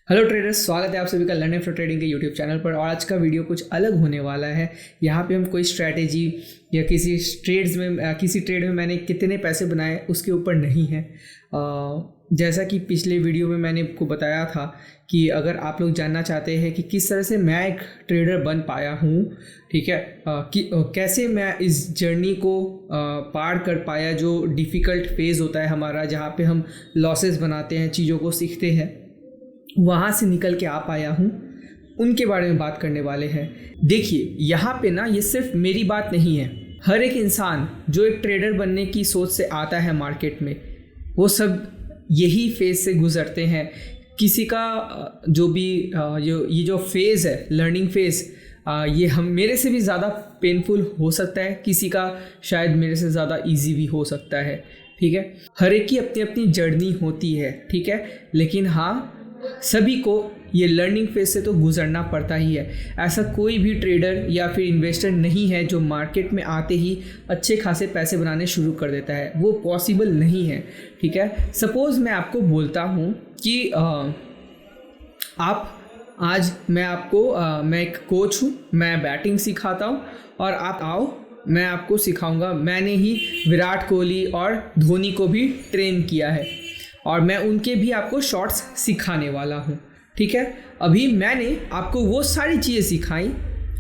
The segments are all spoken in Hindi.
हेलो ट्रेडर्स, स्वागत है आप सभी का लर्निंग फॉर ट्रेडिंग के यूट्यूब चैनल पर। और आज का वीडियो कुछ अलग होने वाला है। यहाँ पे हम कोई स्ट्रैटेजी या किसी ट्रेड में मैंने कितने पैसे बनाए उसके ऊपर नहीं है। जैसा कि पिछले वीडियो में मैंने आपको बताया था कि अगर आप लोग जानना चाहते हैं कि किस तरह से मैं एक ट्रेडर बन पाया हूँ, ठीक है, कि कैसे मैं इस जर्नी को पार कर पाया, जो डिफ़िकल्ट फेज़ होता है हमारा, जहाँ पे हम लॉसेस बनाते हैं, चीज़ों को सीखते हैं, वहाँ से निकल के आ पाया हूँ, उनके बारे में बात करने वाले हैं। देखिए, यहाँ पे ना ये सिर्फ मेरी बात नहीं है। हर एक इंसान जो एक ट्रेडर बनने की सोच से आता है मार्केट में, वो सब यही फेज़ से गुज़रते हैं। किसी का जो भी ये जो फेज़ है, लर्निंग फेज़, ये मेरे से भी ज़्यादा पेनफुल हो सकता है, किसी का शायद मेरे से ज़्यादा इजी भी हो सकता है, ठीक है। हर एक की अपनी अपनी जर्नी होती है, ठीक है, लेकिन हाँ, सभी को ये लर्निंग फेज से तो गुजरना पड़ता ही है। ऐसा कोई भी ट्रेडर या फिर इन्वेस्टर नहीं है जो मार्केट में आते ही अच्छे खासे पैसे बनाने शुरू कर देता है। वो पॉसिबल नहीं है, ठीक है। सपोज़ मैं आपको बोलता हूँ कि मैं एक कोच हूँ, मैं बैटिंग सिखाता हूँ और आप आओ, मैं आपको सिखाऊंगा। मैंने ही विराट कोहली और धोनी को भी ट्रेन किया है और मैं उनके भी आपको शॉट्स सिखाने वाला हूँ, ठीक है। अभी मैंने आपको वो सारी चीज़ें सिखाई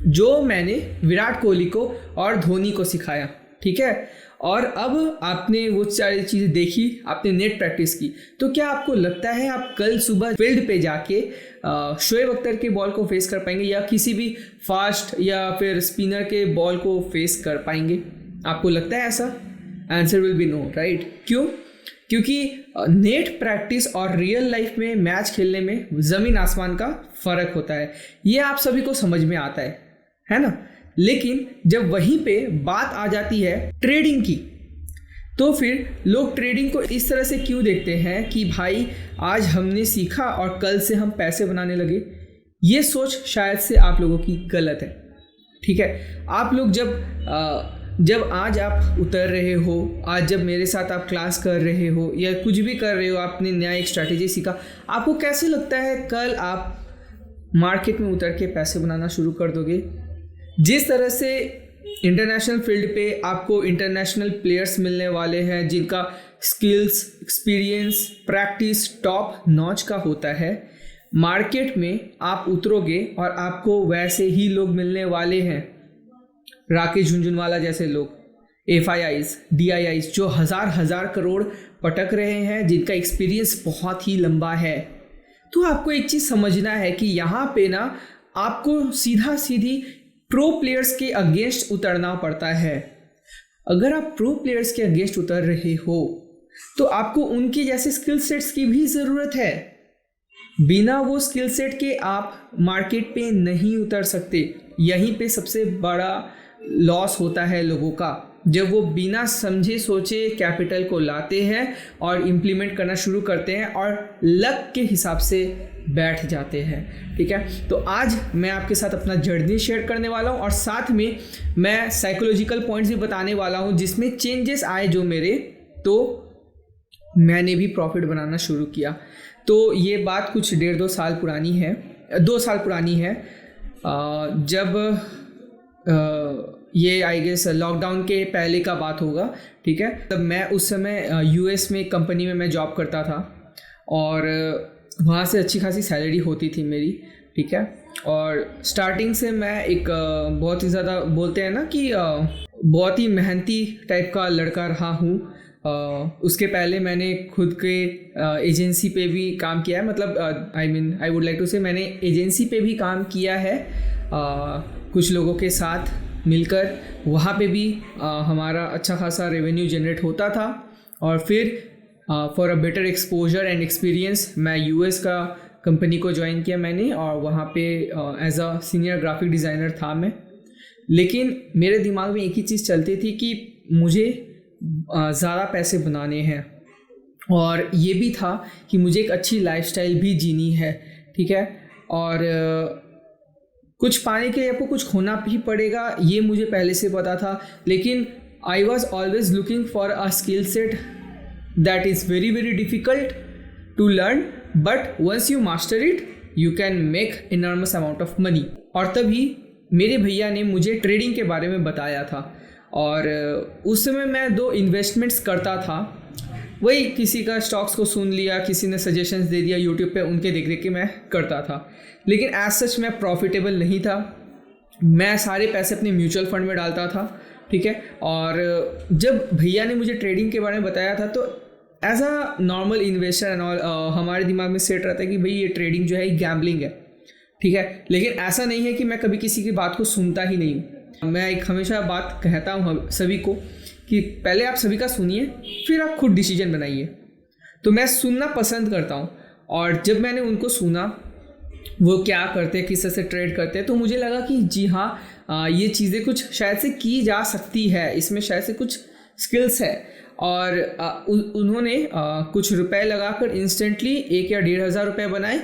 जो मैंने विराट कोहली को और धोनी को सिखाया, ठीक है। और अब आपने वो सारी चीज़ें देखी, आपने नेट प्रैक्टिस की, तो क्या आपको लगता है आप कल सुबह फील्ड पे जाके शोएब अख्तर के बॉल को फेस कर पाएंगे या किसी भी फास्ट या फिर स्पिनर के बॉल को फेस कर पाएंगे? आपको लगता है ऐसा? Answer will be no, right. क्यों? क्योंकि नेट प्रैक्टिस और रियल लाइफ में मैच खेलने में ज़मीन आसमान का फ़र्क होता है। ये आप सभी को समझ में आता है ना। लेकिन जब वहीं पे बात आ जाती है ट्रेडिंग की, तो फिर लोग ट्रेडिंग को इस तरह से क्यों देखते हैं कि भाई आज हमने सीखा और कल से हम पैसे बनाने लगे। ये सोच शायद से आप लोगों की गलत है, ठीक है। आप लोग जब आज आप उतर रहे हो, आज जब मेरे साथ आप क्लास कर रहे हो या कुछ भी कर रहे हो, आपने नया एक स्ट्रैटेजी सीखा, आपको कैसे लगता है कल आप मार्केट में उतर के पैसे बनाना शुरू कर दोगे? जिस तरह से इंटरनेशनल फील्ड पे आपको इंटरनेशनल प्लेयर्स मिलने वाले हैं जिनका skills, experience, practice top notch का होता है, मार्केट में आप उतरोगे और आपको वैसे ही लोग मिलने वाले हैं। राकेश झुनझुनवाला जैसे लोग, FIIs, DIIs, जो हज़ार करोड़ पटक रहे हैं, जिनका एक्सपीरियंस बहुत ही लंबा है। तो आपको एक चीज़ समझना है कि यहाँ पे ना आपको सीधी प्रो प्लेयर्स के अगेंस्ट उतरना पड़ता है। अगर आप प्रो प्लेयर्स के अगेंस्ट उतर रहे हो तो आपको उनके जैसे स्किल सेट्स की भी ज़रूरत है। बिना वो स्किल सेट के आप मार्केट पे नहीं उतर सकते। यहीं पे सबसे बड़ा लॉस होता है लोगों का, जब वो बिना समझे सोचे कैपिटल को लाते हैं और इम्प्लीमेंट करना शुरू करते हैं और लक के हिसाब से बैठ जाते हैं, ठीक है। तो आज मैं आपके साथ अपना जर्नी शेयर करने वाला हूँ और साथ में मैं साइकोलॉजिकल पॉइंट्स भी बताने वाला हूँ जिसमें चेंजेस आए जो मेरे, तो मैंने भी प्रॉफिट बनाना शुरू किया। तो ये बात कुछ 1.5-2 साल पुरानी है, 2 साल पुरानी है। जब ये आई गेस लॉकडाउन के पहले का बात होगा, ठीक है। तब मैं उस समय US में एक कंपनी में मैं जॉब करता था और वहाँ से अच्छी खासी सैलरी होती थी मेरी, ठीक है। और स्टार्टिंग से मैं एक बहुत ही ज़्यादा बोलते हैं ना कि बहुत ही मेहनती टाइप का लड़का रहा हूँ। उसके पहले मैंने खुद के एजेंसी पे भी काम किया है, मतलब आई वुड लाइक टू से मैंने एजेंसी पे भी काम किया है कुछ लोगों के साथ मिलकर। वहाँ पे भी हमारा अच्छा खासा रेवेन्यू जनरेट होता था। और फिर for a better exposure and experience मैं US का कंपनी को ज्वाइन किया मैंने, और वहाँ पे as a senior graphic designer था मैं। लेकिन मेरे दिमाग में एक ही चीज़ चलती थी कि मुझे ज़्यादा पैसे बनाने हैं और ये भी था कि मुझे एक अच्छी लाइफस्टाइल भी जीनी है, ठीक है। और कुछ पाने के लिए आपको कुछ खोना भी पड़ेगा, ये मुझे पहले से पता था। लेकिन I was always looking for a skill set that is very difficult to learn, but once you master it you can make enormous amount of money. और तभी मेरे भैया ने मुझे ट्रेडिंग के बारे में बताया था। और उस समय मैं 2 इन्वेस्टमेंट्स करता था, वही किसी का स्टॉक्स को सुन लिया, किसी ने सजेशंस दे दिया यूट्यूब पे, उनके देख देख के मैं करता था। लेकिन एज सच मैं प्रॉफिटेबल नहीं था। मैं सारे पैसे अपने म्यूचुअल फंड में डालता था, ठीक है। और जब भैया ने मुझे ट्रेडिंग के बारे में बताया था तो as a normal investor and all हमारे दिमाग में सेट रहता है कि भाई ये ट्रेडिंग जो है गैम्बलिंग है, ठीक है। लेकिन ऐसा नहीं है कि मैं कभी किसी की बात को सुनता ही नहीं हूँ। मैं एक हमेशा बात कहता हूँ सभी को कि पहले आप सभी का सुनिए, फिर आप खुद डिसीजन बनाइए। तो मैं सुनना पसंद करता हूँ। और जब मैंने उनको सुना वो क्या करते हैं, किस तरह से ट्रेड करते हैं, तो मुझे लगा कि जी हाँ, ये चीज़ें कुछ शायद से की जा सकती है, इसमें शायद से कुछ स्किल्स है। और उन्होंने कुछ रुपए लगाकर इंस्टेंटली 1 या 1,500 रुपये बनाए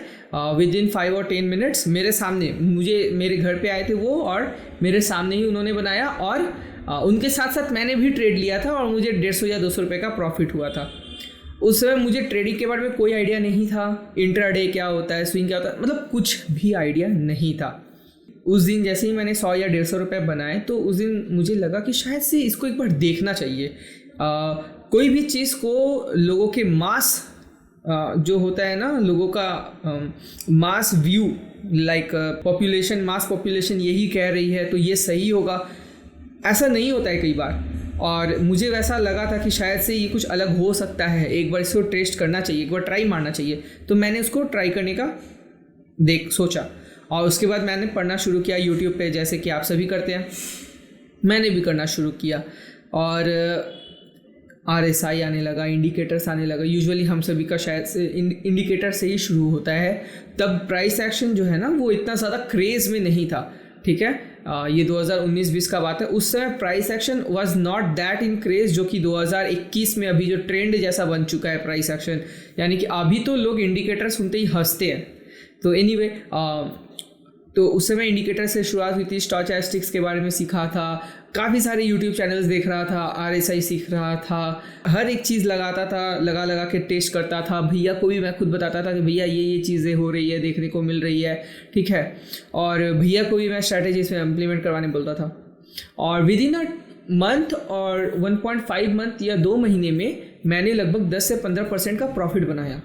विद इन 5 और 10 मिनट्स मेरे सामने। मेरे घर पे आए थे वो, और मेरे सामने ही उन्होंने बनाया। और उनके साथ साथ मैंने भी ट्रेड लिया था और मुझे 150 या 200 रुपये का प्रॉफिट हुआ था। उस समय मुझे ट्रेडिंग के बारे में कोई आइडिया नहीं था, इंट्राडे क्या होता है, स्विंग क्या होता है, मतलब कुछ भी आइडिया नहीं था। उस दिन जैसे ही मैंने 100 या 150 रुपये बनाए तो उस दिन मुझे लगा कि शायद से इसको एक बार देखना चाहिए। कोई भी चीज़ को लोगों के मास जो होता है ना, लोगों का मास व्यू, लाइक पॉपुलेशन, मास पॉपुलेशन यही कह रही है तो ये सही होगा, ऐसा नहीं होता है कई बार। और मुझे वैसा लगा था कि शायद से ये कुछ अलग हो सकता है, एक बार इसको टेस्ट करना चाहिए, एक बार ट्राई मारना चाहिए। तो मैंने उसको ट्राई करने का सोचा। और उसके बाद मैंने पढ़ना शुरू किया यूट्यूब पे, जैसे कि आप सभी करते हैं, मैंने भी करना शुरू किया। और RSI आने लगा, इंडिकेटर्स आने लगा। यूजुअली हम सभी का शायद से इंडिकेटर से ही शुरू होता है। तब प्राइस एक्शन जो है ना वो इतना ज़्यादा क्रेज़ में नहीं था, ठीक है। ये 2019-20 का बात है। उस समय price action was not that in craze जो कि 2021 में अभी जो ट्रेंड जैसा बन चुका है प्राइस एक्शन। यानी कि अभी तो लोग इंडिकेटर सुनते ही हंसते हैं। तो एनीवे, तो उस समय इंडिकेटर से शुरुआत हुई थी। स्टोचैस्टिक्स के बारे में सीखा था, काफ़ी सारे यूट्यूब चैनल्स देख रहा था, RSI सीख रहा था, हर एक चीज़ लगाता था, लगा के टेस्ट करता था। भैया को भी मैं खुद बताता था कि भैया ये चीज़ें हो रही है, देखने को मिल रही है, ठीक है। और भैया को भी मैं स्ट्रैटेजीज में इम्प्लीमेंट करवाने बोलता था। और विद इन अ मंथ और 1.5 मंथ या 2 महीने में मैंने लगभग 10 से 15% का प्रॉफिट बनाया।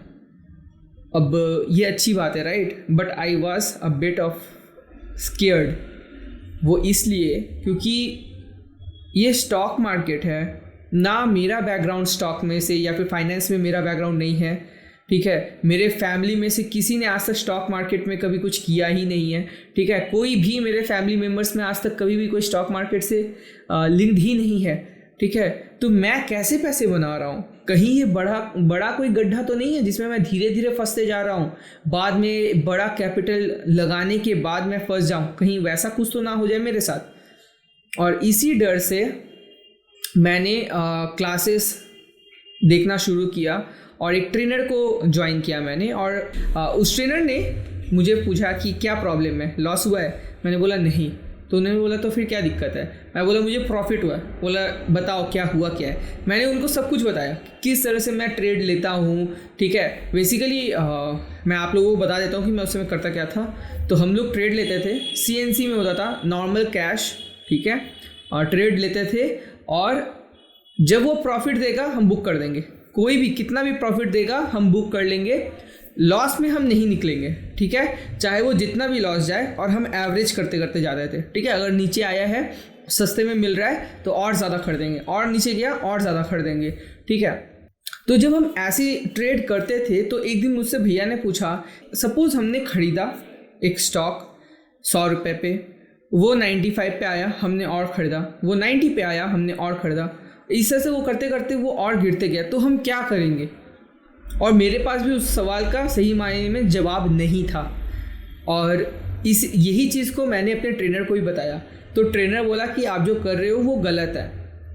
अब ये अच्छी बात है, right, but I was a bit of scared. वो इसलिए क्योंकि ये स्टॉक मार्केट है ना, मेरा बैकग्राउंड स्टॉक में से या फिर फाइनेंस में मेरा बैकग्राउंड नहीं है, ठीक है। मेरे फैमिली में से किसी ने आज तक स्टॉक मार्केट में कभी कुछ किया ही नहीं है, ठीक है। कोई भी मेरे फैमिली मेम्बर्स में आज तक कभी भी कोई स्टॉक मार्केट से लिंक्ड ही नहीं है, ठीक है। तो मैं कैसे पैसे बना रहा हूँ? कहीं ये बड़ा कोई गड्ढा तो नहीं है जिसमें मैं धीरे धीरे फंसते जा रहा हूँ, बाद में बड़ा कैपिटल लगाने के बाद मैं फंस जाऊँ, कहीं वैसा कुछ तो ना हो जाए मेरे साथ। और इसी डर से मैंने क्लासेस देखना शुरू किया और एक ट्रेनर को ज्वाइन किया मैंने। और उस ट्रेनर ने मुझे पूछा कि क्या प्रॉब्लम है, लॉस हुआ है? मैंने बोला नहीं। तो उन्होंने बोला तो फिर क्या दिक्कत है? मैं बोला मुझे प्रॉफिट हुआ है। बोला बताओ क्या हुआ, क्या है? मैंने उनको सब कुछ बताया, किस तरह से मैं ट्रेड लेता हूँ, ठीक है। बेसिकली मैं आप लोगों को बता देता हूँ कि मैं उस समय करता क्या था। तो हम लोग ट्रेड लेते थे, CNC में होता था, नॉर्मल कैश, ठीक है, और ट्रेड लेते थे। और जब वो प्रॉफिट देगा हम बुक कर देंगे, कोई भी कितना भी प्रॉफिट देगा हम बुक कर लेंगे, लॉस में हम नहीं निकलेंगे, ठीक है। चाहे वो जितना भी लॉस जाए, और हम एवरेज करते करते जा रहे थे, ठीक है। अगर नीचे आया है, सस्ते में मिल रहा है तो और ज़्यादा खरीदेंगे, और नीचे गया और ज़्यादा खरीदेंगे, ठीक है। तो जब हम ऐसे ट्रेड करते थे तो एक दिन मुझसे भैया ने पूछा, सपोज़ हमने ख़रीदा एक स्टॉक 100 रुपये पे, वो 95 पे आया, हमने और ख़रीदा, वो 90 पे आया, हमने और ख़रीदा, इस तरह से वो करते करते वो और गिरते गया, तो हम क्या करेंगे? और मेरे पास भी उस सवाल का सही मायने में जवाब नहीं था। और यही चीज़ को मैंने अपने ट्रेनर को भी बताया। तो ट्रेनर बोला कि आप जो कर रहे हो वो गलत है।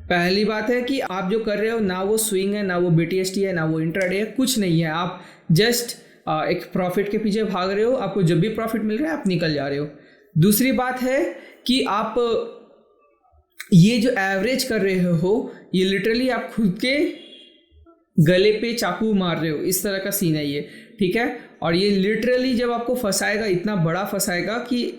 पहली बात है कि आप जो कर रहे हो ना वो स्विंग है, ना वो BTST है, ना वो इंट्राडे है, कुछ नहीं है। आप जस्ट एक प्रॉफिट के पीछे भाग रहे हो, आपको जब भी प्रॉफिट मिल रहा है आप निकल जा रहे हो। दूसरी बात है कि आप ये जो एवरेज कर रहे हो, ये लिटरली आप खुद के गले पे चाकू मार रहे हो, इस तरह का सीन है ये, ठीक है। और ये लिटरली जब आपको फंसाएगा, इतना बड़ा फंसाएगा कि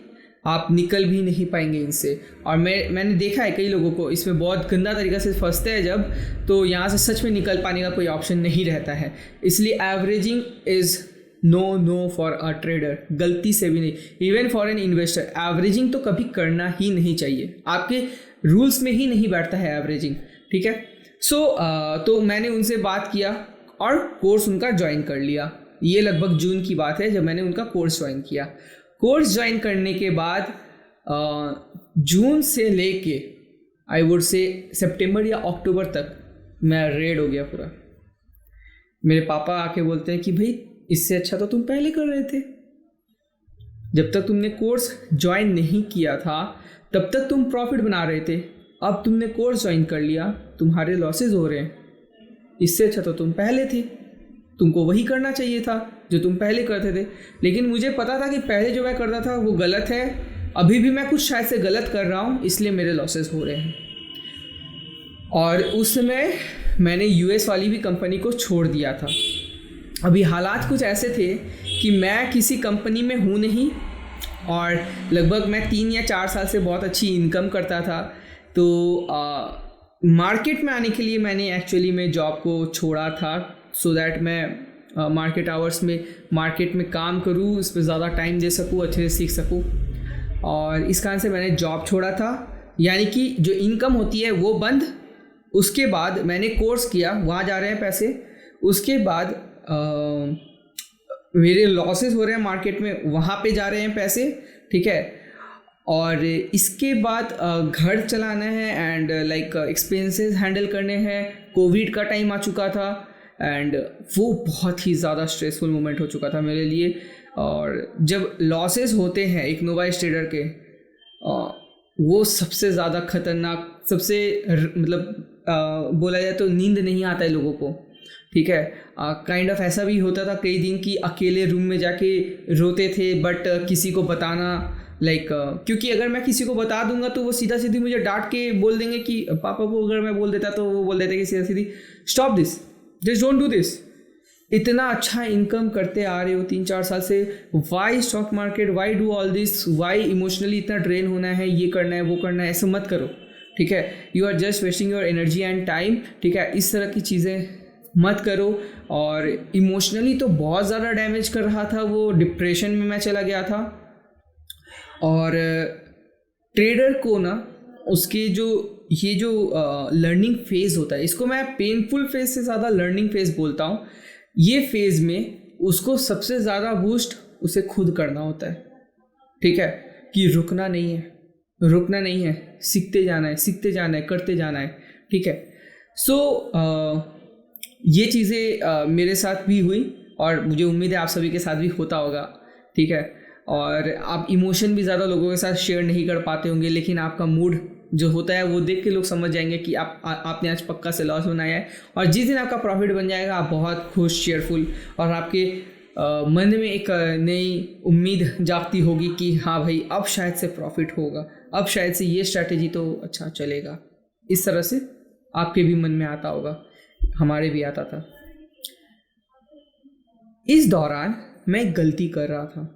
आप निकल भी नहीं पाएंगे इनसे। और मैंने देखा है कई लोगों को इसमें बहुत गंदा तरीक़ा से फंसते हैं जब, तो यहाँ से सच में निकल पाने का कोई ऑप्शन नहीं रहता है। इसलिए averaging is no for a trader, गलती से भी नहीं। Even for an investor averaging तो कभी करना ही नहीं चाहिए, आपके रूल्स में ही नहीं बैठता है एवरेजिंग, ठीक है। तो मैंने उनसे बात किया और कोर्स उनका ज्वाइन कर लिया। ये लगभग जून की बात है जब मैंने उनका कोर्स ज्वाइन किया। कोर्स ज्वाइन करने के बाद जून से लेके आई वुड से सितंबर या अक्टूबर तक मैं रेड हो गया पूरा। मेरे पापा आके बोलते हैं कि भाई इससे अच्छा तो तुम पहले कर रहे थे, जब तक तुमने कोर्स ज्वाइन नहीं किया था तब तक तुम प्रॉफिट बना रहे थे, अब तुमने कोर्स ज्वाइन कर लिया, तुम्हारे लॉसेस हो रहे हैं, इससे अच्छा तो तुम पहले थे, तुमको वही करना चाहिए था जो तुम पहले करते थे। लेकिन मुझे पता था कि पहले जो मैं करता था वो गलत है, अभी भी मैं कुछ शायद से गलत कर रहा हूँ, इसलिए मेरे लॉसेस हो रहे हैं। और उस समय मैंने यूएस वाली भी कंपनी को छोड़ दिया था। अभी हालात कुछ ऐसे थे कि मैं किसी कंपनी में हूँ नहीं, और लगभग मैं 3 या 4 साल से बहुत अच्छी इनकम करता था। तो मार्केट में आने के लिए मैंने एक्चुअली में जॉब को छोड़ा था, सो दैट मैं मार्केट आवर्स में मार्केट में काम करूँ, इस पर ज़्यादा टाइम दे सकूँ, अच्छे से सीख सकूँ। और इस कारण से मैंने जॉब छोड़ा था, यानी कि जो इनकम होती है वो बंद। उसके बाद मैंने कोर्स किया, वहाँ जा रहे हैं पैसे। उसके बाद मेरे लॉसेस हो रहे हैं मार्केट में, वहाँ पे जा रहे हैं पैसे, ठीक है। और इसके बाद घर चलाना है एंड लाइक एक्सपेंसेस हैंडल करने हैं। कोविड का टाइम आ चुका था एंड वो बहुत ही ज़्यादा स्ट्रेसफुल मोमेंट हो चुका था मेरे लिए। और जब लॉसेस होते हैं एक नोवाइस ट्रेडर के, वो सबसे ज़्यादा खतरनाक, सबसे मतलब बोला जाए तो नींद नहीं आता है लोगों को, ठीक है। काइंड ऑफ ऐसा भी होता था कई दिन कि अकेले रूम में जाके रोते थे, बट किसी को बताना लाइक क्योंकि अगर मैं किसी को बता दूंगा तो वो सीधा सीधी मुझे डांट के बोल देंगे कि पापा को अगर मैं बोल देता तो वो बोल देते कि सीधा सीधी stop this, just don't do this. इतना अच्छा इनकम करते आ रहे हो 3-4 साल से, why stock market, why do all this, why emotionally इतना ड्रेन होना है, ये करना है वो करना है, ऐसे मत करो, ठीक है। You are just wasting your energy and time, ठीक है। इस तरह की चीज़ें मत करो। और इमोशनली तो बहुत ज़्यादा डैमेज कर रहा था वो, डिप्रेशन में मैं चला गया था। और ट्रेडर को ना उसके जो ये जो लर्निंग फेज़ होता है, इसको मैं पेनफुल फेज़ से ज़्यादा लर्निंग फेज़ बोलता हूँ। ये फेज़ में उसको सबसे ज़्यादा बूस्ट उसे खुद करना होता है, ठीक है। कि रुकना नहीं है, सीखते जाना है, करते जाना है, ठीक है। ये चीज़ें मेरे साथ भी हुई और मुझे उम्मीद है आप सभी के साथ भी होता होगा, ठीक है। और आप इमोशन भी ज़्यादा लोगों के साथ शेयर नहीं कर पाते होंगे, लेकिन आपका मूड जो होता है वो देख के लोग समझ जाएंगे कि आपने आज पक्का से लॉस बनाया है। और जिस दिन आपका प्रॉफिट बन जाएगा आप बहुत खुश, चेयरफुल, और आपके मन में एक नई उम्मीद जागती होगी कि हाँ भाई अब शायद से प्रॉफिट होगा, अब शायद से ये स्ट्रैटेजी तो अच्छा चलेगा। इस तरह से आपके भी मन में आता होगा, हमारे भी आता था। इस दौरान मैं गलती कर रहा था,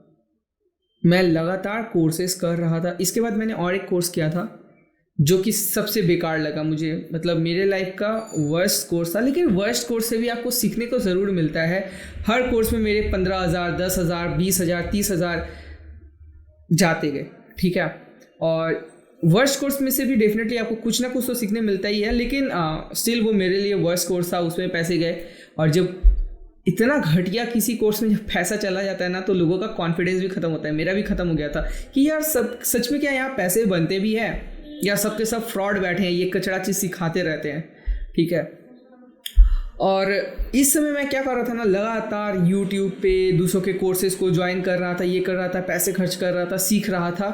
मैं लगातार कोर्सेज कर रहा था। इसके बाद मैंने और एक कोर्स किया था जो कि सबसे बेकार लगा मुझे, मतलब मेरे लाइफ का वर्स्ट कोर्स था। लेकिन वर्स्ट कोर्स से भी आपको सीखने को ज़रूर मिलता है। हर कोर्स में मेरे 15,000, 10,000, 20,000, 30,000 जाते गए, ठीक है। और वर्स्ट कोर्स में से भी डेफिनेटली आपको कुछ ना कुछ तो सीखने मिलता ही है, लेकिन स्टिल वो मेरे लिए वर्स्ट कोर्स था, उसमें पैसे गए। और जब इतना घटिया किसी कोर्स में जब पैसा चला जाता है ना, तो लोगों का कॉन्फिडेंस भी ख़त्म होता है। मेरा भी ख़त्म हो गया था कि यार सब सच में क्या यहाँ पैसे बनते भी हैं या सबके सब फ्रॉड बैठे हैं, ये कचरा चीज़ सिखाते रहते हैं, ठीक है। और इस समय मैं क्या कर रहा था ना, लगातार यूट्यूब पे दूसरों के कोर्सेज को ज्वाइन कर रहा था, ये कर रहा था, पैसे खर्च कर रहा था, सीख रहा था।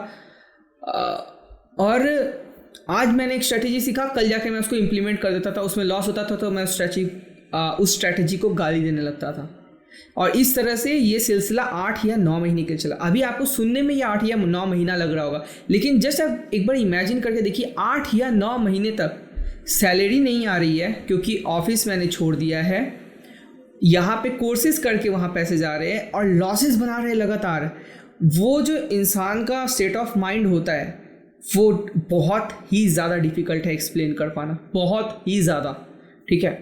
और आज मैंने एक स्ट्रैटेजी सीखा, कल जाके मैं उसको इम्प्लीमेंट कर देता था। उसमें लॉस होता था तो मैं उस स्ट्रैटेजी को गाली देने लगता था। और इस तरह से ये सिलसिला 8 या 9 महीने के चला। अभी आपको सुनने में ये 8 या 9 महीना लग रहा होगा, लेकिन जस्ट आप एक बार इमेजिन करके देखिए, 8 या 9 महीने तक सैलरी नहीं आ रही है क्योंकि ऑफिस मैंने छोड़ दिया है। यहाँ पे कोर्सेज करके वहाँ पैसे जा रहे हैं और लॉसेस बना रहे हैं लगातार। वो जो इंसान का स्टेट ऑफ माइंड होता है वो बहुत ही ज़्यादा डिफ़िकल्ट है एक्सप्लेन कर पाना, बहुत ही ज़्यादा, ठीक है।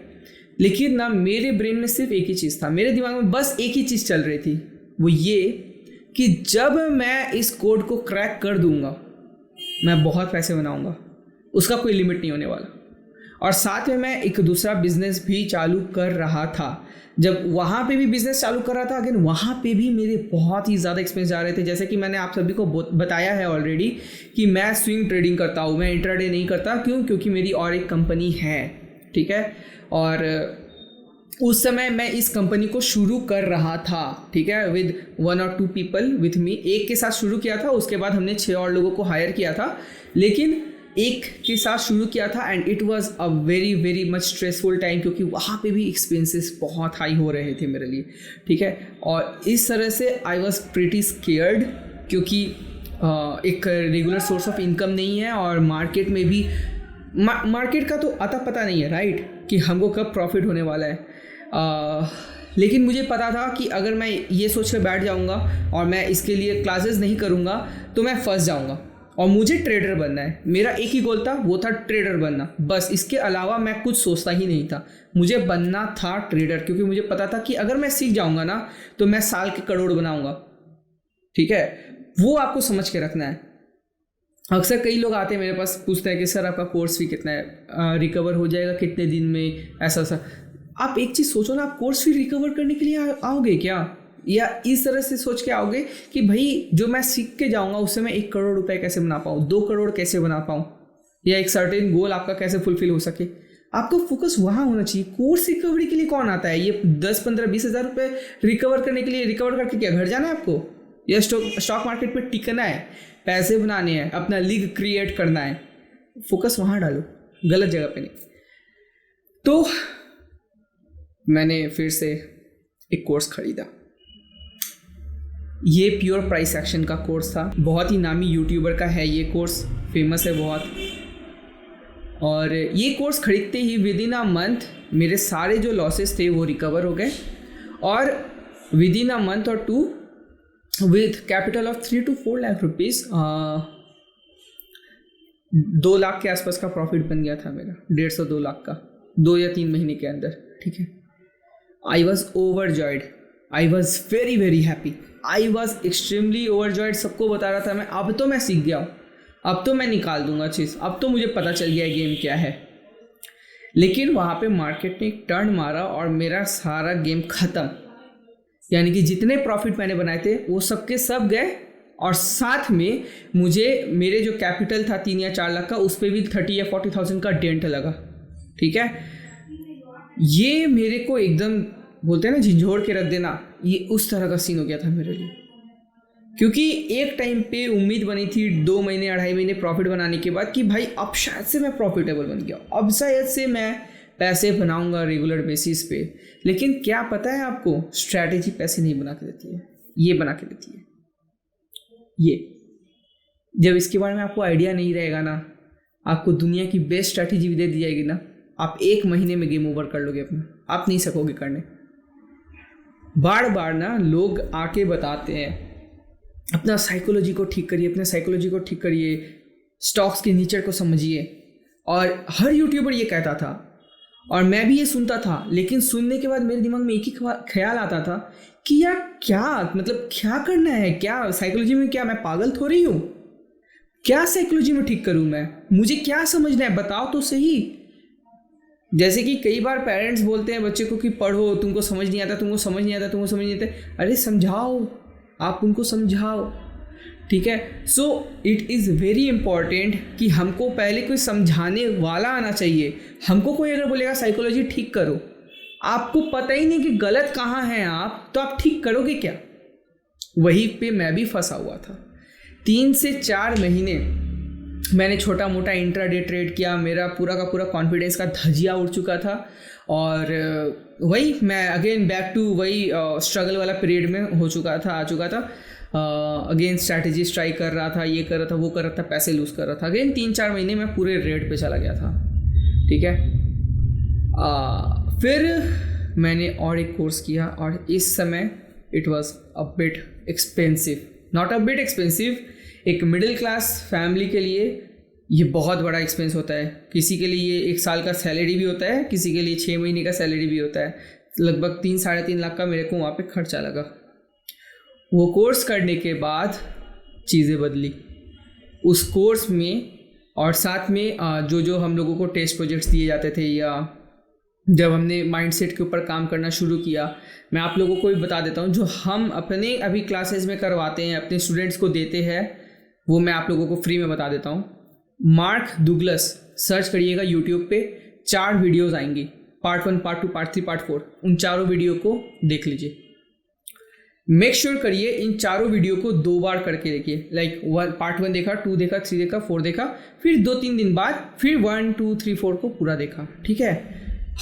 लेकिन ना मेरे ब्रेन में सिर्फ एक ही चीज़ था, मेरे दिमाग में बस एक ही चीज़ चल रही थी, वो ये कि जब मैं इस कोड को क्रैक कर दूंगा मैं बहुत पैसे बनाऊंगा, उसका कोई लिमिट नहीं होने वाला। और साथ में मैं एक दूसरा बिजनेस भी चालू कर रहा था। जब वहाँ पे भी बिजनेस चालू कर रहा था, अगेन वहाँ पे भी मेरे बहुत ही ज़्यादा एक्सपेंस जा रहे थे। जैसे कि मैंने आप सभी को बताया है ऑलरेडी कि मैं स्विंग ट्रेडिंग करता हूँ, मैं इंट्राडे नहीं करता। क्यों? क्योंकि मेरी और एक कंपनी है, ठीक है। और उस समय मैं इस कंपनी को शुरू कर रहा था, ठीक है, विद 1 और 2 पीपल विथ मी। एक के साथ शुरू किया था, उसके बाद हमने 6 और लोगों को हायर किया था, लेकिन एक के साथ शुरू किया था। And it was a very very much stressful time, क्योंकि वहाँ पे भी एक्सपेंसेस बहुत हाई हो रहे थे मेरे लिए, ठीक है। और इस तरह से आई वॉज प्रिटी स्केयर्ड, क्योंकि एक रेगुलर सोर्स ऑफ इनकम नहीं है और मार्केट में भी मार्केट का तो अता पता नहीं है, राइट, कि हमको कब प्रॉफिट होने वाला है। लेकिन मुझे पता था कि अगर मैं ये सोच कर बैठ जाऊँगा और मैं इसके लिए क्लासेस नहीं करूँगा तो मैं फंस जाऊँगा। और मुझे ट्रेडर बनना है, मेरा एक ही गोल था, वो था ट्रेडर बनना, बस। इसके अलावा मैं कुछ सोचता ही नहीं था, मुझे बनना था ट्रेडर। क्योंकि मुझे पता था कि अगर मैं सीख जाऊँगा ना तो मैं साल के करोड़ बनाऊँगा, ठीक है। वो आपको समझ के रखना है। अक्सर कई लोग आते हैं मेरे पास, पूछते हैं कि सर आपका कोर्स फी कितना है, रिकवर हो जाएगा कितने दिन में, ऐसा सा। आप एक चीज़ सोचो ना, आप कोर्स फी रिकवर करने के लिए आओगे क्या, या इस तरह से सोच के आओगे कि भाई जो मैं सीख के जाऊंगा उससे मैं 1 करोड़ रुपए कैसे बना पाऊँ, 2 करोड़ कैसे बना पाऊँ, या एक सर्टेन गोल आपका कैसे फुलफिल हो सके। आपका फोकस वहाँ होना चाहिए। कोर्स रिकवरी के लिए कौन आता है? ये 10, 15, 20 हज़ार रुपये रिकवर करने के लिए, रिकवर करके क्या घर जाना है आपको, या स्टॉक मार्केट पर टिकना है, पैसे बनाने हैं, अपना लीग क्रिएट करना है? फोकस वहाँ डालो, गलत जगह पे नहीं। तो मैंने फिर से एक कोर्स खरीदा। ये प्योर प्राइस एक्शन का कोर्स था, बहुत ही नामी यूट्यूबर का है ये कोर्स, फेमस है बहुत। और ये कोर्स खरीदते ही विद इन अ मंथ मेरे सारे जो लॉसेस थे वो रिकवर हो गए, और विद इन अ मंथ और 2 with capital of 3 to 4 lakh rupees 2 lakh के आसपास का प्रॉफिट बन गया था मेरा, 150-2 लाख का 2 या 3 महीने के अंदर, ठीक है। I was overjoyed, I was very very happy, I was extremely overjoyed. सबको बता रहा था मैं, अब तो मैं सीख गया हूँ, अब तो मैं निकाल दूंगा चीज़, अब तो मुझे पता चल गया गेम क्या है। लेकिन वहाँ पे मार्केट ने एक टर्न मारा और मेरा सारा गेम ख़त्म। यानी कि जितने प्रॉफिट मैंने बनाए थे वो सब के सब गए, और साथ में मुझे मेरे जो कैपिटल था 3 या 4 लाख का, उस पर भी 30 या 40,000 का डेंट लगा, ठीक है। ये मेरे को एकदम बोलते हैं ना झिंझोड़ के रख देना, ये उस तरह का सीन हो गया था मेरे लिए। क्योंकि एक टाइम पे उम्मीद बनी थी 2 महीने 2.5 महीने प्रॉफिट बनाने के बाद कि भाई अब शायद से मैं प्रॉफिटेबल बन गया, अब शायद से मैं पैसे बनाऊंगा रेगुलर बेसिस पे। लेकिन क्या पता है आपको, स्ट्रैटेजी पैसे नहीं बना के देती है, ये बना के देती है। ये जब इसके बारे में आपको आइडिया नहीं रहेगा ना, आपको दुनिया की बेस्ट स्ट्रैटेजी भी दे दी जाएगी ना, आप 1 महीने में गेम ओवर कर लोगे अपना, आप नहीं सकोगे करने। बार बार ना लोग आके बताते हैं अपना साइकोलॉजी को ठीक करिए, अपने साइकोलॉजी को ठीक करिए, स्टॉक्स के नेचर को समझिए, और हर यूट्यूबर ये कहता था और मैं भी ये सुनता था। लेकिन सुनने के बाद मेरे दिमाग में एक ही ख्याल आता था कि यार क्या मतलब, क्या करना है, क्या साइकोलॉजी में, क्या मैं पागल थोड़ी हूँ, क्या साइकोलॉजी में ठीक करूँ मैं, मुझे क्या समझना है, बताओ तो सही। जैसे कि कई बार पेरेंट्स बोलते हैं बच्चे को कि पढ़ो, तुमको समझ नहीं आता, तुमको समझ नहीं आता, तुमको समझ नहीं आता। अरे समझाओ, आप उनको समझाओ, ठीक है। So it is very important कि हमको पहले कोई समझाने वाला आना चाहिए। हमको कोई अगर बोलेगा साइकोलॉजी ठीक करो, आपको पता ही नहीं कि गलत कहाँ है आप, तो आप ठीक करोगे क्या? वहीं पे मैं भी फंसा हुआ था। 3 से 4 महीने मैंने छोटा मोटा इंट्राडे ट्रेड किया, मेरा पूरा का पूरा कॉन्फिडेंस का धजिया उड़ चुका था, और वही मैं अगेन बैक टू वही स्ट्रगल वाला पीरियड में आ चुका था। अगेन स्ट्रैटेजी ट्राई कर रहा था, ये कर रहा था, वो कर रहा था, पैसे लूज़ कर रहा था। अगेन 3-4 महीने में पूरे रेट पे चला गया था, ठीक है। फिर मैंने और एक कोर्स किया और इस समय it was a bit expensive, not a bit expensive, एक मिडिल क्लास फैमिली के लिए ये बहुत बड़ा एक्सपेंस होता है। किसी के लिए ये 1 साल का सैलरी भी होता है, किसी के लिए 6 महीने का सैलरी भी होता है। लगभग 3-3.5 लाख का मेरे को वहाँ पे खर्चा लगा। वो कोर्स करने के बाद चीज़ें बदली उस कोर्स में, और साथ में जो हम लोगों को टेस्ट प्रोजेक्ट्स दिए जाते थे, या जब हमने माइंडसेट के ऊपर काम करना शुरू किया, मैं आप लोगों को भी बता देता हूँ, जो हम अपने अभी क्लासेस में करवाते हैं, अपने स्टूडेंट्स को देते हैं, वो मैं आप लोगों को फ्री में बता देता हूँ। मार्क डुगलस सर्च करिएगा यूट्यूब पे, 4 वीडियोज़ आएंगी, पार्ट 1, पार्ट 2, पार्ट 3, पार्ट 4। उन चारों वीडियो को देख लीजिए। मेक श्योर करिए इन चारों वीडियो को 2 बार करके देखिए। लाइक पार्ट 1 देखा, 2 देखा, 3 देखा, 4 देखा, फिर 2-3 दिन बाद फिर 1, 2, 3, 4 को पूरा देखा। ठीक है,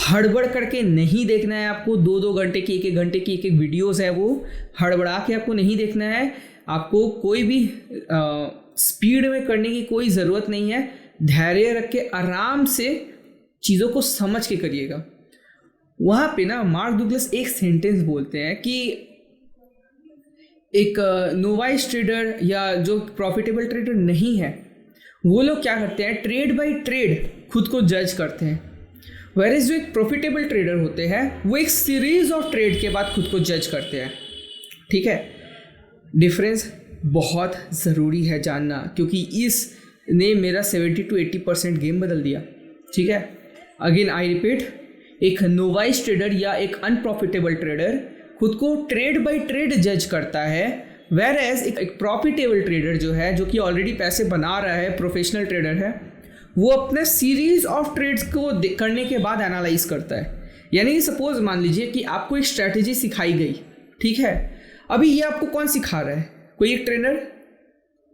हड़बड़ करके नहीं देखना है आपको। 2-2 घंटे की, 1-1 घंटे की एक वीडियोज़ है, वो हड़बड़ा के आपको नहीं देखना है। आपको कोई भी स्पीड में करने की कोई ज़रूरत नहीं है। धैर्य रख के आराम से चीज़ों को समझ के करिएगा। वहाँ पे ना मार्क डुगलस एक सेंटेंस बोलते हैं कि एक नोवाइस ट्रेडर या जो प्रॉफिटेबल ट्रेडर नहीं है, वो लोग क्या करते हैं, ट्रेड बाय ट्रेड खुद को जज करते हैं। वेयर जो एक प्रॉफिटेबल ट्रेडर होते हैं, वो एक सीरीज ऑफ ट्रेड के बाद खुद को जज करते हैं। ठीक है, डिफरेंस बहुत ज़रूरी है जानना, क्योंकि इसने मेरा 70 to 80% गेम बदल दिया। ठीक है, अगेन आई रिपीट, एक नोवाइस ट्रेडर या एक अनप्रॉफिटेबल ट्रेडर खुद को ट्रेड बाय ट्रेड जज करता है, वेयर एज एक प्रॉफिटेबल ट्रेडर जो है, जो कि ऑलरेडी पैसे बना रहा है, प्रोफेशनल ट्रेडर है, वो अपने सीरीज ऑफ ट्रेड्स को करने के बाद एनालाइज करता है। यानी कि सपोज मान लीजिए कि आपको एक स्ट्रैटेजी सिखाई गई, ठीक है, अभी ये आपको कौन सिखा रहा है, कोई एक ट्रेनर।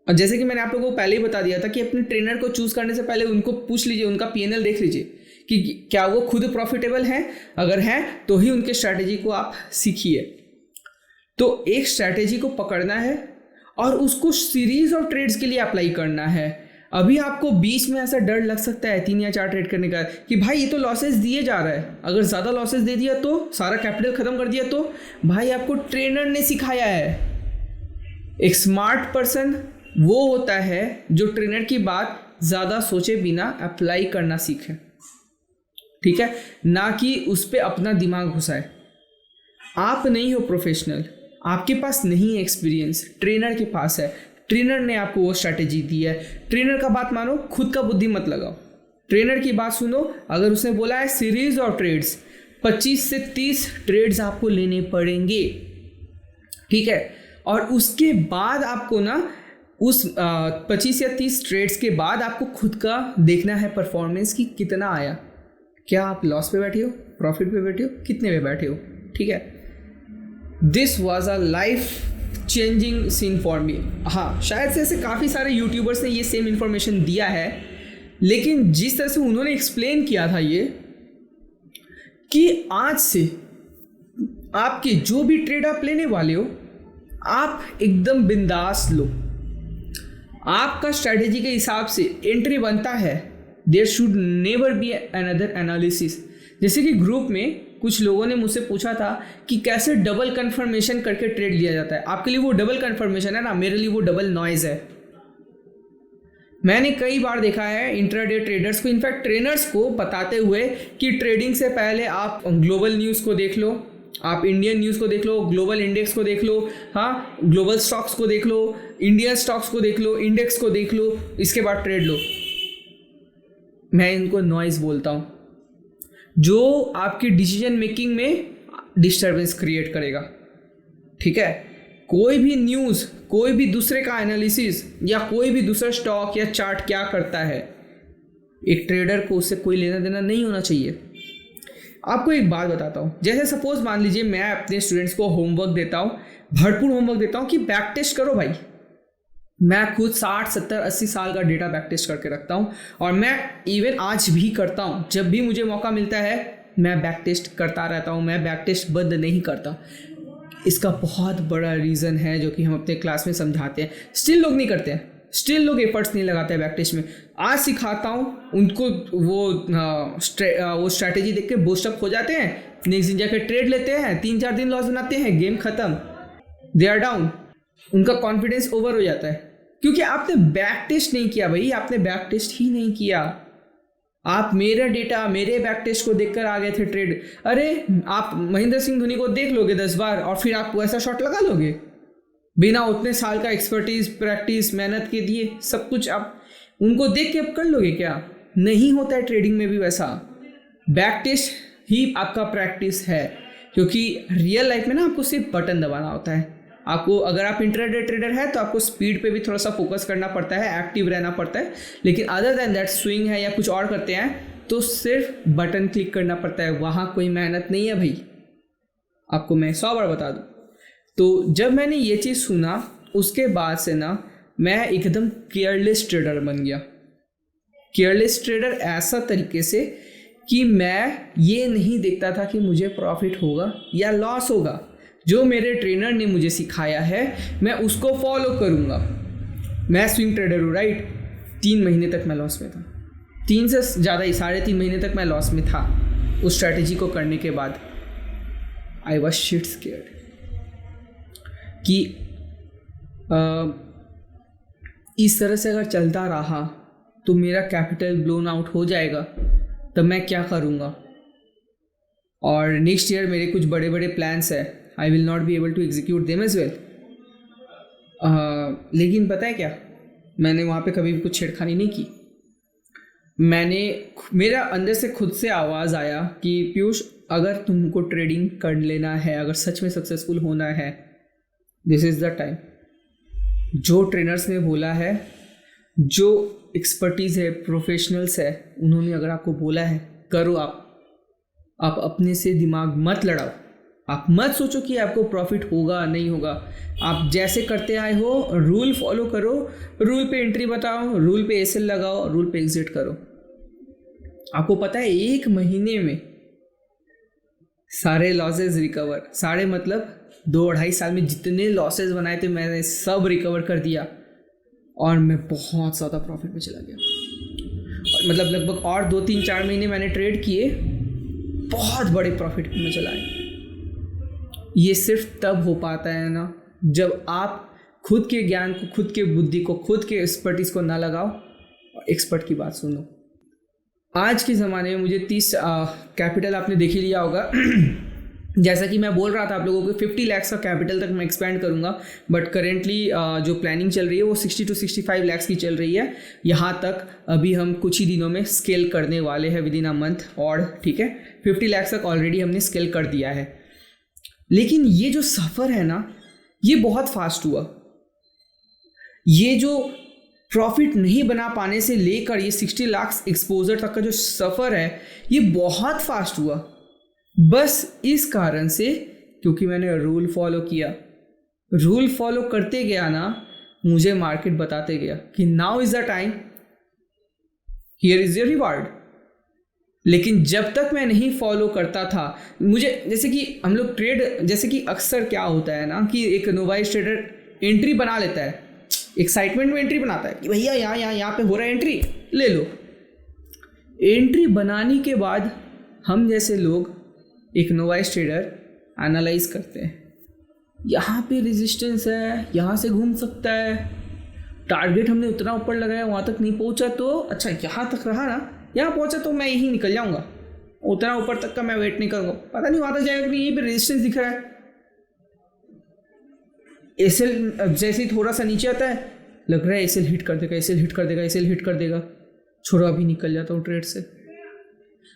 और जैसे कि मैंने आप लोगों को पहले ही बता दिया था कि अपने ट्रेनर को चूज़ करने से पहले उनको पूछ लीजिए, उनका PNL देख लीजिए कि क्या वो खुद प्रॉफिटेबल हैं। अगर हैं तो ही उनके स्ट्रैटेजी को आप सीखिए। तो एक स्ट्रैटेजी को पकड़ना है और उसको सीरीज ऑफ ट्रेड्स के लिए अप्लाई करना है। अभी आपको बीच में ऐसा डर लग सकता है 3 या 4 ट्रेड करने का कि भाई ये तो लॉसेस दिए जा रहा है, अगर ज़्यादा लॉसेस दे दिया तो, सारा कैपिटल ख़त्म कर दिया तो। भाई आपको ट्रेनर ने सिखाया है। एक स्मार्ट पर्सन वो होता है जो ट्रेनर की बात ज़्यादा सोचे बिना अप्लाई करना सीखे। ठीक है, ना कि उस पर अपना दिमाग घुसाए। आप नहीं हो प्रोफेशनल, आपके पास नहीं है एक्सपीरियंस, ट्रेनर के पास है। ट्रेनर ने आपको वो स्ट्रैटेजी दी है। ट्रेनर का बात मानो, खुद का बुद्धि मत लगाओ। ट्रेनर की बात सुनो। अगर उसने बोला है सीरीज ऑफ ट्रेड्स, 25 से 30 ट्रेड्स आपको लेने पड़ेंगे। ठीक है, और उसके बाद आपको ना उस 25 या 30 ट्रेड्स के बाद आपको खुद का देखना है परफॉर्मेंस की कितना आया। क्या आप लॉस पे बैठे हो, प्रॉफिट पे बैठे हो, कितने पे बैठे हो। ठीक है, this was a life changing scene for me. हाँ, शायद से ऐसे काफ़ी सारे यूट्यूबर्स ने ये सेम इन्फॉर्मेशन दिया है, लेकिन जिस तरह से उन्होंने एक्सप्लेन किया था ये, कि आज से आपके जो भी ट्रेड आप लेने वाले हो, आप एकदम बिंदास लो। आपका स्ट्रैटेजी के हिसाब से एंट्री बनता है। There should never be another analysis. जैसे कि ग्रुप में कुछ लोगों ने मुझसे पूछा था कि कैसे डबल कंफर्मेशन करके ट्रेड लिया जाता है। आपके लिए वो डबल कंफर्मेशन है ना, मेरे लिए वो डबल नॉइज़ है। मैंने कई बार देखा है इंट्राडे ट्रेडर्स को, इनफैक्ट ट्रेनर्स को बताते हुए कि ट्रेडिंग से पहले आप ग्लोबल न्यूज़ को देख लो, आप इंडियन न्यूज़ को देख लो, ग्लोबल इंडेक्स को देख लो, हाँ ग्लोबल स्टॉक्स को देख लो, इंडियन स्टॉक्स को देख लो, इंडेक्स को देख लो, इसके बाद ट्रेड लो। मैं इनको नॉइज़ बोलता हूँ, जो आपकी डिसीजन मेकिंग में डिस्टर्बेंस क्रिएट करेगा। ठीक है, कोई भी न्यूज़, कोई भी दूसरे का एनालिसिस या कोई भी दूसरा स्टॉक या चार्ट क्या करता है, एक ट्रेडर को उससे कोई लेना देना नहीं होना चाहिए। आपको एक बात बताता हूँ, जैसे सपोज मान लीजिए मैं अपने स्टूडेंट्स को होमवर्क देता हूँ, भरपूर होमवर्क देता हूँ कि बैक टेस्ट करो भाई। मैं खुद 60, 70, 80 साल का डेटा बैक टेस्ट करके रखता हूँ, और मैं इवन आज भी करता हूँ। जब भी मुझे मौका मिलता है मैं बैक टेस्ट करता रहता हूँ, मैं बैक टेस्ट बंद नहीं करता। इसका बहुत बड़ा रीज़न है जो कि हम अपने क्लास में समझाते हैं, स्टिल लोग नहीं करते हैं, स्टिल लोग एफर्ट्स नहीं लगाते हैं बैक टेस्ट में। आज सिखाता हूँ उनको, वो स्ट्रैटेजी देख के बूस्टअप हो जाते हैं, नेक्स्ट दिन जाकर ट्रेड लेते हैं, 3-4 दिन लॉस बनाते हैं, गेम खत्म, दे आर डाउन, उनका कॉन्फिडेंस ओवर हो जाता है। क्योंकि आपने बैक टेस्ट नहीं किया भाई, आपने बैक टेस्ट ही नहीं किया। आप मेरा डेटा, मेरे बैक टेस्ट को देखकर आ गए थे ट्रेड। अरे आप महेंद्र सिंह धोनी को देख लोगे 10 बार और फिर आप वैसा शॉट लगा लोगे बिना उतने साल का एक्सपर्टीज, प्रैक्टिस, मेहनत के दिए, सब कुछ आप उनको देख के अब कर लोगे क्या? नहीं होता है ट्रेडिंग में भी वैसा। बैक टेस्ट ही आपका प्रैक्टिस है, क्योंकि रियल लाइफ में ना आपको सिर्फ बटन दबाना होता है। आपको, अगर आप इंट्राडे ट्रेडर है तो आपको स्पीड पे भी थोड़ा सा फोकस करना पड़ता है, एक्टिव रहना पड़ता है, लेकिन अदर देन दैट स्विंग है या कुछ और करते हैं तो सिर्फ बटन क्लिक करना पड़ता है, वहाँ कोई मेहनत नहीं है भाई, आपको मैं 100 बार बता दूँ। तो जब मैंने ये चीज़ सुना उसके बाद से ना मैं एकदम केयरलेस ट्रेडर बन गया। केयरलेस ट्रेडर ऐसा तरीके से कि मैं ये नहीं देखता था कि मुझे प्रॉफिट होगा या लॉस होगा। जो मेरे ट्रेनर ने मुझे सिखाया है मैं उसको फॉलो करूँगा। मैं स्विंग ट्रेडर हूँ, राइट। 3 महीने तक मैं लॉस में था, 3 से ज़्यादा ही, 3.5 महीने तक मैं लॉस में था उस स्ट्रैटेजी को करने के बाद। आई वॉज शिट स्केयर्ड कि इस तरह से अगर चलता रहा तो मेरा कैपिटल ब्लोन आउट हो जाएगा, तब मैं क्या करूँगा। और नेक्स्ट ईयर मेरे कुछ बड़े बड़े प्लान्स है, I will not be able to execute them as well. लेकिन पता है क्या, मैंने वहाँ पे कभी भी कुछ छेड़खानी नहीं की। मेरा अंदर से खुद से आवाज़ आया कि पीयूष, अगर तुमको ट्रेडिंग कर लेना है, अगर सच में सक्सेसफुल होना है, दिस इज़ द टाइम। जो ट्रेनर्स ने बोला है, जो एक्सपर्टीज़ है, प्रोफेशनल्स है, उन्होंने अगर आपको बोला है करो, आप अपने से दिमाग मत लड़ाओ। आप मत सोचो कि आपको प्रॉफिट होगा नहीं होगा। आप जैसे करते आए हो रूल फॉलो करो, रूल पे एंट्री बताओ, रूल पे एसएल लगाओ, रूल पे एग्जिट करो। आपको पता है 1 महीने में सारे लॉसेस रिकवर, सारे मतलब 2-2.5 साल में जितने लॉसेस बनाए थे मैंने सब रिकवर कर दिया और मैं बहुत ज़्यादा प्रॉफिट में चला गया। मतलब लगभग और 2-3-4 महीने मैंने ट्रेड किए, बहुत बड़े प्रॉफिट में चला आए। ये सिर्फ तब हो पाता है ना जब आप खुद के ज्ञान को, खुद के बुद्धि को, खुद के एक्सपर्टीज को ना लगाओ और एक्सपर्ट की बात सुनो। आज के ज़माने में मुझे 30 कैपिटल आपने देख ही लिया होगा। जैसा कि मैं बोल रहा था आप लोगों को 50 लाख का कैपिटल तक मैं एक्सपेंड करूंगा, बट करेंटली जो प्लानिंग चल रही है वो 60 to 65 लाख की चल रही है। यहाँ तक अभी हम कुछ ही दिनों में स्केल करने वाले हैं, विद इन अ मंथ, और ठीक है 50 लाख तक ऑलरेडी हमने स्केल कर दिया है। लेकिन ये जो सफ़र है ना, ये बहुत फास्ट हुआ। ये जो प्रॉफिट नहीं बना पाने से लेकर ये 60 लाख एक्सपोजर तक का जो सफ़र है, ये बहुत फास्ट हुआ। बस इस कारण से क्योंकि मैंने रूल फॉलो किया। रूल फॉलो करते गया ना, मुझे मार्केट बताते गया कि now is the time, here is your reward. लेकिन जब तक मैं नहीं फॉलो करता था, मुझे जैसे कि हम लोग ट्रेड, जैसे कि अक्सर क्या होता है ना कि एक नोवाइस ट्रेडर एंट्री बना लेता है, एक्साइटमेंट में एंट्री बनाता है कि भैया यहाँ पे हो रहा है, एंट्री ले लो। एंट्री बनाने के बाद हम जैसे लोग, एक नोवाइस ट्रेडर, एनालाइज करते हैं, यहाँ पे रेजिस्टेंस है, यहाँ से घूम सकता है, टारगेट हमने उतना ऊपर लगाया वहाँ तक नहीं पहुँचा, तो अच्छा यहाँ तक रहा ना, यहाँ पहुँचा तो मैं यहीं निकल जाऊँगा, उतना ऊपर तक का मैं वेट नहीं करूँगा, पता नहीं वहाँ तक जाएगा कि यहीं पे रेजिस्टेंस दिख रहा है। एसएल जैसे ही थोड़ा सा नीचे आता है, लग रहा है एसएल हिट कर देगा, एसएल हिट कर देगा, एसएल हिट कर देगा, छोड़ा भी निकल जाता हूँ ट्रेड से।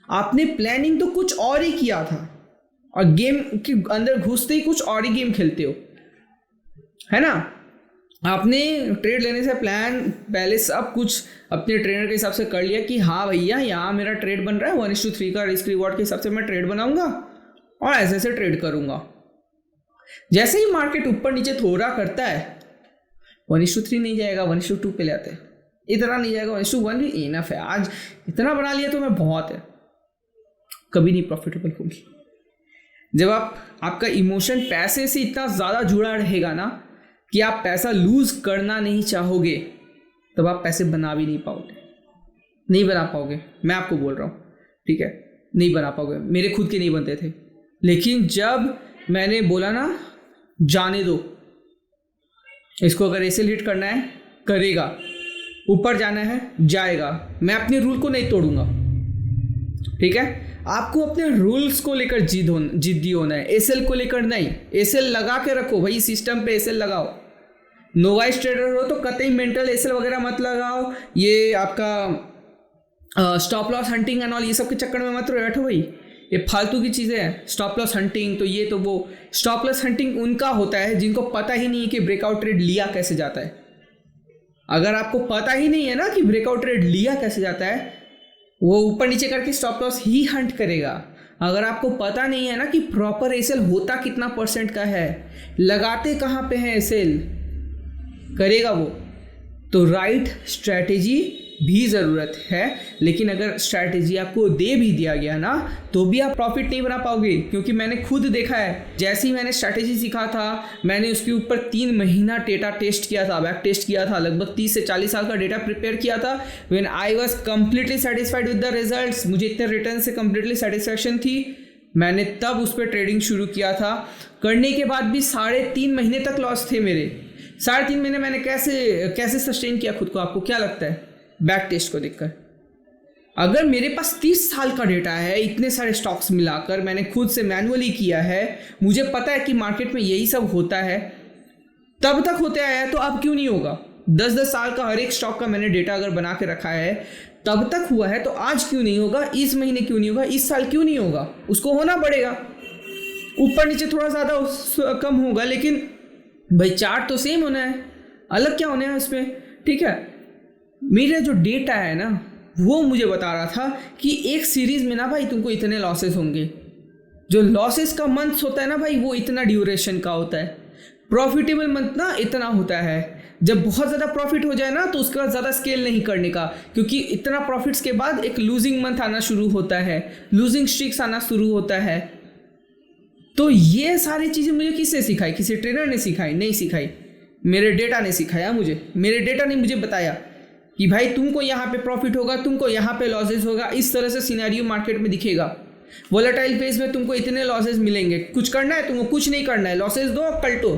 आपने प्लानिंग तो कुछ और ही किया था और गेम के अंदर घुसते ही कुछ और ही गेम खेलते हो, है ना। आपने ट्रेड लेने से प्लान पहले सब कुछ अपने ट्रेनर के हिसाब से कर लिया कि हाँ भैया यहाँ मेरा ट्रेड बन रहा है, 1:3 का रिस्क रिवॉर्ड के हिसाब से मैं ट्रेड बनाऊंगा और ऐसे ऐसे ट्रेड करूंगा। जैसे ही मार्केट ऊपर नीचे थोड़ा करता है, 1:3 नहीं जाएगा, 1:2 पे ले आते हैं, इतना नहीं जाएगा, 1:1 भी इनफ है, आज इतना बना लिया तो मैं बहुत है। कभी नहीं प्रॉफिटेबल होगी। जब आपका इमोशन पैसे से इतना ज़्यादा जुड़ा रहेगा ना कि आप पैसा लूज करना नहीं चाहोगे, तब आप पैसे बना भी नहीं पाओगे, नहीं बना पाओगे। मैं आपको बोल रहा हूँ, ठीक है, नहीं बना पाओगे। मेरे खुद के नहीं बनते थे, लेकिन जब मैंने बोला ना जाने दो, इसको अगर ऐसे हिट करना है करेगा, ऊपर जाना है जाएगा, मैं अपने रूल को नहीं तोड़ूंगा। ठीक है, आपको अपने रूल्स को लेकर जिद्दी होना है, एसएल को लेकर नहीं। एसएल लगा के रखो भाई, सिस्टम पे एसएल लगाओ। नोवाइस ट्रेडर हो तो कतई मेंटल एसएल वगैरह मत लगाओ, ये आपका stop loss hunting and all ये सब के चक्कर में मत बैठो भाई, ये फालतू की चीज़ें हैं। स्टॉप लॉस हंटिंग तो ये तो वो, स्टॉप लॉस हंटिंग उनका होता है जिनको पता ही नहीं है कि ब्रेकआउट ट्रेड लिया कैसे जाता है। अगर आपको पता ही नहीं है ना कि ब्रेकआउट ट्रेड लिया कैसे जाता है, वो ऊपर नीचे करके स्टॉप लॉस ही हंट करेगा। अगर आपको पता नहीं है ना कि प्रॉपर एसएल होता कितना % का है, लगाते कहाँ पे हैं एसएल, करेगा वो। तो राइट स्ट्रैटेजी भी ज़रूरत है, लेकिन अगर स्ट्रैटेजी आपको दे भी दिया गया ना तो भी आप प्रॉफिट नहीं बना पाओगे, क्योंकि मैंने खुद देखा है। जैसे ही मैंने स्ट्रैटेजी सीखा था, मैंने उसके ऊपर 3 महीना डेटा टेस्ट किया था, बैक टेस्ट किया था, लगभग 30 से 40 साल का डेटा प्रिपेयर किया था। When I was completely satisfied with the results, मुझे इतने रिटर्न से कंप्लीटली सेटिस्फैक्शन थी, मैंने तब उस पर ट्रेडिंग शुरू किया था। करने के बाद भी 3.5 महीने तक लॉस थे मेरे। 3.5 महीने मैंने कैसे सस्टेन किया खुद को, आपको क्या लगता है? बैक टेस्ट को देखकर। अगर मेरे पास 30 साल का डेटा है, इतने सारे स्टॉक्स मिलाकर मैंने खुद से मैन्युअली किया है, मुझे पता है कि मार्केट में यही सब होता है, तब तक होते आया है, तो अब क्यों नहीं होगा? 10-10 साल का हर एक स्टॉक का मैंने डेटा अगर बना के रखा है, तब तक हुआ है, तो आज क्यों नहीं होगा? इस महीने क्यों नहीं होगा? इस साल क्यों नहीं होगा? उसको होना पड़ेगा। ऊपर नीचे थोड़ा ज़्यादा कम होगा, लेकिन भाई चार्ट तो सेम होना है, अलग क्या होना है इसमें? ठीक है, मेरा जो डेटा है ना वो मुझे बता रहा था कि एक सीरीज में ना भाई तुमको इतने लॉसेस होंगे। जो लॉसेस का मंथ होता है ना भाई, वो इतना ड्यूरेशन का होता है। प्रॉफिटेबल मंथ ना इतना होता है। जब बहुत ज़्यादा प्रॉफिट हो जाए ना तो उसके बाद ज़्यादा स्केल नहीं करने का, क्योंकि इतना प्रॉफिट्स के बाद एक लूजिंग मंथ आना शुरू होता है, लूजिंग स्ट्रीक्स आना शुरू होता है। तो ये सारी चीज़ें मुझे किससे सिखाई? किसी ट्रेनर ने सिखाई? नहीं सिखाई, मेरे डेटा ने सिखाया मुझे। मेरे डेटा ने मुझे बताया कि भाई तुमको यहाँ पे प्रॉफिट होगा, तुमको यहाँ पे लॉसेस होगा, इस तरह से सिनेरियो मार्केट में दिखेगा। वोलेटाइल फेज में तुमको इतने लॉसेस मिलेंगे, कुछ करना है तुमको? कुछ नहीं करना है, लॉसेस दो पलटो।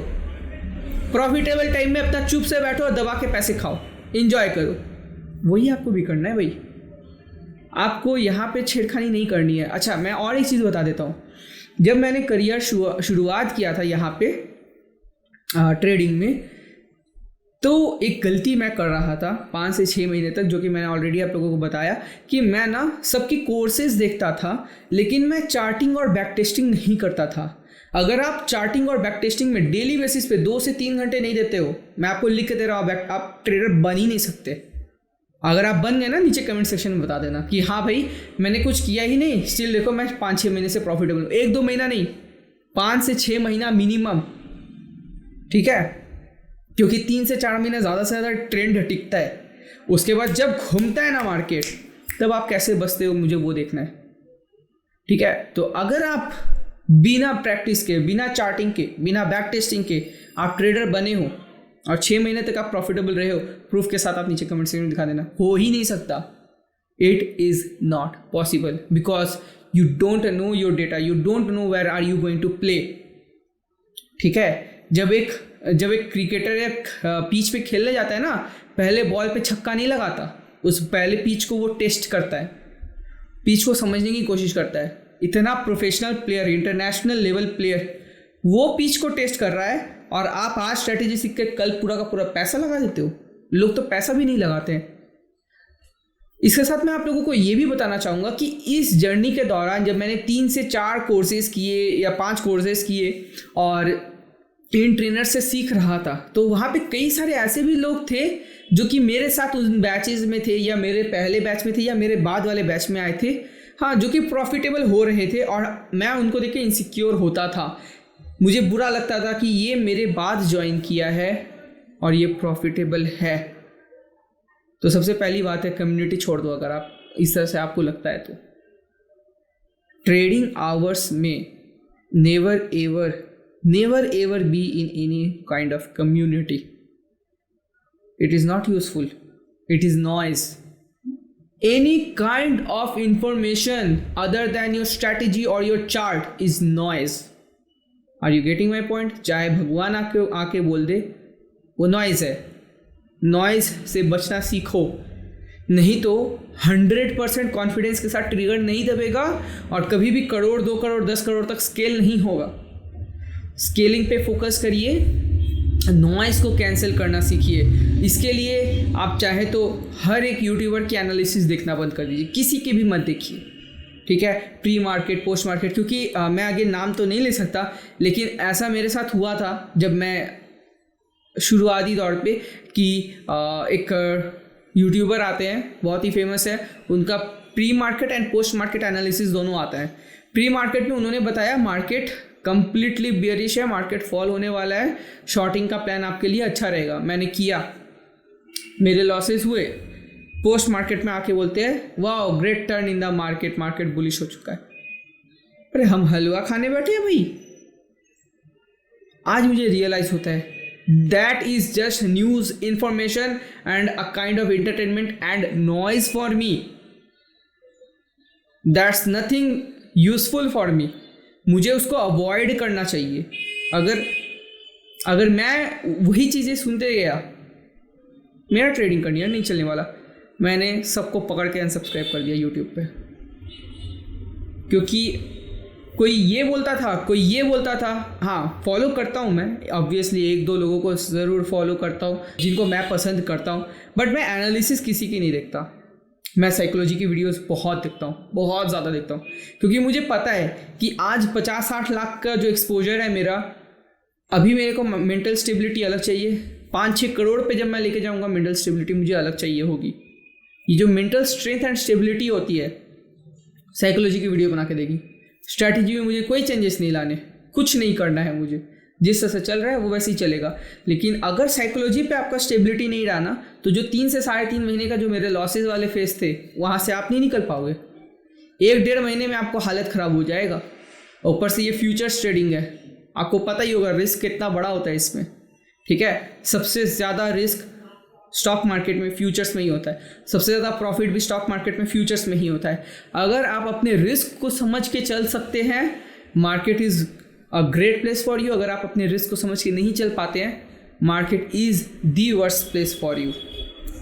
प्रॉफिटेबल टाइम में अपना चुप से बैठो और दबा के पैसे खाओ, एंजॉय करो। वही आपको भी करना है भाई, आपको यहाँ पे छेड़खानी नहीं करनी है। अच्छा, मैं और एक चीज़ बता देता हूँ। जब मैंने करियर शुरुआत किया था यहाँ पे ट्रेडिंग में, तो एक गलती मैं कर रहा था 5 से 6 महीने तक, जो कि मैंने ऑलरेडी आप लोगों को बताया कि मैं ना सबकी कोर्सेज देखता था, लेकिन मैं चार्टिंग और बैक टेस्टिंग नहीं करता था। अगर आप चार्टिंग और बैक टेस्टिंग में डेली बेसिस पे 2 से 3 घंटे नहीं देते हो, मैं आपको लिख के दे रहा हूँ, आप ट्रेडर बन ही नहीं सकते। अगर आप बन गए ना, नीचे कमेंट सेक्शन में बता देना कि हाँ भाई मैंने कुछ किया ही नहीं, स्टिल देखो मैं 5-6 महीने से प्रॉफिटेबल हूँ। 1-2 महीना नहीं, 5 से 6 महीना मिनिमम। ठीक है, क्योंकि 3 से 4 महीने ज़्यादा से ज़्यादा ट्रेंड टिकता है। उसके बाद जब घूमता है ना मार्केट, तब आप कैसे बचते हो, मुझे वो देखना है। ठीक है, तो अगर आप बिना प्रैक्टिस के, बिना चार्टिंग के, बिना बैक टेस्टिंग के आप ट्रेडर बने हो और 6 महीने तक आप प्रॉफिटेबल रहे हो, प्रूफ के साथ आप नीचे कमेंट सेक्शन में दिखा देना। हो ही नहीं सकता, it is not possible, because you don't know your data, you don't know where are you going to play. ठीक है, जब एक क्रिकेटर एक पिच पे खेलने जाता है ना, पहले बॉल पे छक्का नहीं लगाता, उस पहले पिच को वो टेस्ट करता है, पिच को समझने की कोशिश करता है। इतना professional player, international level player, वो पिच को टेस्ट कर रहा है, और आप आज स्ट्रेटेजी सीख के कल पूरा का पूरा पैसा लगा देते हो। लोग तो पैसा भी नहीं लगाते हैं। इसके साथ मैं आप लोगों को ये भी बताना चाहूँगा कि इस जर्नी के दौरान जब मैंने 3 से 4 कोर्सेज किए या 5 कोर्सेज किए और इन ट्रेनर से सीख रहा था, तो वहाँ पे कई सारे ऐसे भी लोग थे जो कि मेरे साथ उन बैचेज में थे, या मेरे पहले बैच में थे, या मेरे बाद वाले बैच में आए थे, हाँ, जो कि प्रॉफिटेबल हो रहे थे, और मैं उनको देख के इनसिक्योर होता था। मुझे बुरा लगता था कि ये मेरे बाद ज्वाइन किया है और ये प्रॉफिटेबल है। तो सबसे पहली बात है, कम्युनिटी छोड़ दो अगर आप इस तरह से आपको लगता है तो। ट्रेडिंग आवर्स में never ever be in any kind of community. It is not useful, it is noise. Any kind of information other than your strategy or your chart is noise. Are you getting my point? चाहे भगवान आके बोल दे, वो नॉइज़ है. नॉइज़ से बचना सीखो, नहीं तो 100% कॉन्फिडेंस के साथ ट्रिगर नहीं दबेगा और कभी भी करोड़, 2 करोड़, 10 करोड़ तक स्केल नहीं होगा. स्केलिंग पे फोकस करिए, नॉइज़ को कैंसिल करना सीखिए. इसके लिए आप चाहे तो हर एक यूट्यूबर की एनालिसिस देखना बंद कर दीजिए, किसी की भी मत देखिए, ठीक है. प्री मार्केट, पोस्ट मार्केट, क्योंकि मैं आगे नाम तो नहीं ले सकता, लेकिन ऐसा मेरे साथ हुआ था जब मैं शुरुआती दौर पे कि एक यूट्यूबर आते हैं, बहुत ही फेमस है, उनका pre market and post market analysis दोनों आता है. प्री मार्केट में उन्होंने बताया मार्केट कंप्लीटली बेयरिश है, मार्केट फॉल होने वाला है, शॉर्टिंग का प्लान आपके लिए अच्छा रहेगा. मैंने किया, मेरे लॉसेस हुए. पोस्ट मार्केट में आके बोलते हैं wow great turn in the market, market bullish हो चुका है. अरे हम हलवा खाने बैठे हैं भाई. आज मुझे रियलाइज होता है that is just news, information and a kind of entertainment and noise for me. That's nothing useful for me. मुझे उसको अवॉइड करना चाहिए. अगर मैं वही चीज़ें सुनते गया, मेरा ट्रेडिंग करनी नहीं चलने वाला. मैंने सबको पकड़ के अनसब्सक्राइब कर दिया यूट्यूब पे, क्योंकि कोई ये बोलता था. हाँ, फॉलो करता हूँ मैं, ऑब्वियसली 1-2 लोगों को ज़रूर फॉलो करता हूँ जिनको मैं पसंद करता हूँ, बट मैं एनालिसिस किसी की नहीं देखता. मैं साइकोलॉजी की वीडियोस बहुत देखता हूँ, बहुत ज़्यादा देखता हूँ, क्योंकि मुझे पता है कि आज 50-60 लाख का जो एक्सपोजर है मेरा, अभी मेरे को मेंटल स्टेबिलिटी अलग चाहिए. 5-6 करोड़ पे जब मैं लेके जाऊँगा, मेंटल स्टेबिलिटी मुझे अलग चाहिए होगी. ये जो मेंटल स्ट्रेंथ एंड स्टेबिलिटी होती है, साइकोलॉजी की वीडियो बना के देगी. स्ट्रैटेजी में मुझे कोई चेंजेस नहीं लाने, कुछ नहीं करना है मुझे, जिस तरह से चल रहा है वो वैसे ही चलेगा. लेकिन अगर साइकोलॉजी पे आपका स्टेबिलिटी नहीं रहा ना, तो जो 3 से 3.5 महीने का जो मेरे लॉसेज वाले फेज थे, वहाँ से आप नहीं निकल पाओगे. 1-1.5 महीने में आपको हालत ख़राब हो जाएगा. ऊपर से ये फ्यूचर्स ट्रेडिंग है, आपको पता ही होगा रिस्क कितना बड़ा होता है इसमें, ठीक है. सबसे ज़्यादा रिस्क स्टॉक मार्केट में फ्यूचर्स में ही होता है, सबसे ज़्यादा प्रॉफिट भी स्टॉक मार्केट में फ्यूचर्स में ही होता है. अगर आप अपने रिस्क को समझ के चल सकते हैं, market is a great place for you. अगर आप अपने रिस्क को समझ के नहीं चल पाते हैं, market is the worst place for you,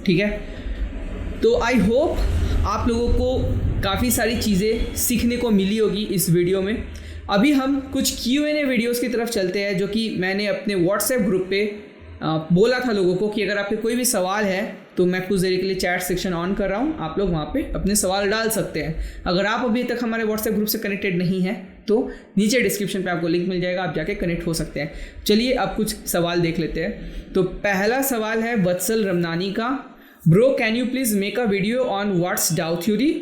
ठीक है. तो आई होप आप लोगों को काफ़ी सारी चीज़ें सीखने को मिली होगी इस वीडियो में. अभी हम कुछ Q&A वीडियोज़ की तरफ चलते हैं, जो कि मैंने अपने व्हाट्सएप ग्रुप पे बोला था लोगों को कि अगर आपके कोई भी सवाल है तो मैं कुछ देर के लिए चैट सेक्शन ऑन कर रहा हूँ, आप लोग वहाँ पे अपने सवाल डाल सकते हैं. अगर आप अभी तक हमारे व्हाट्सएप ग्रुप से कनेक्टेड नहीं हैं तो नीचे डिस्क्रिप्शन पे आपको लिंक मिल जाएगा, आप जाके कनेक्ट हो सकते हैं. चलिए अब कुछ सवाल देख लेते हैं. तो पहला सवाल है वत्सल रमनानी का. Bro can you please make a video on what's डाउ थ्योरी.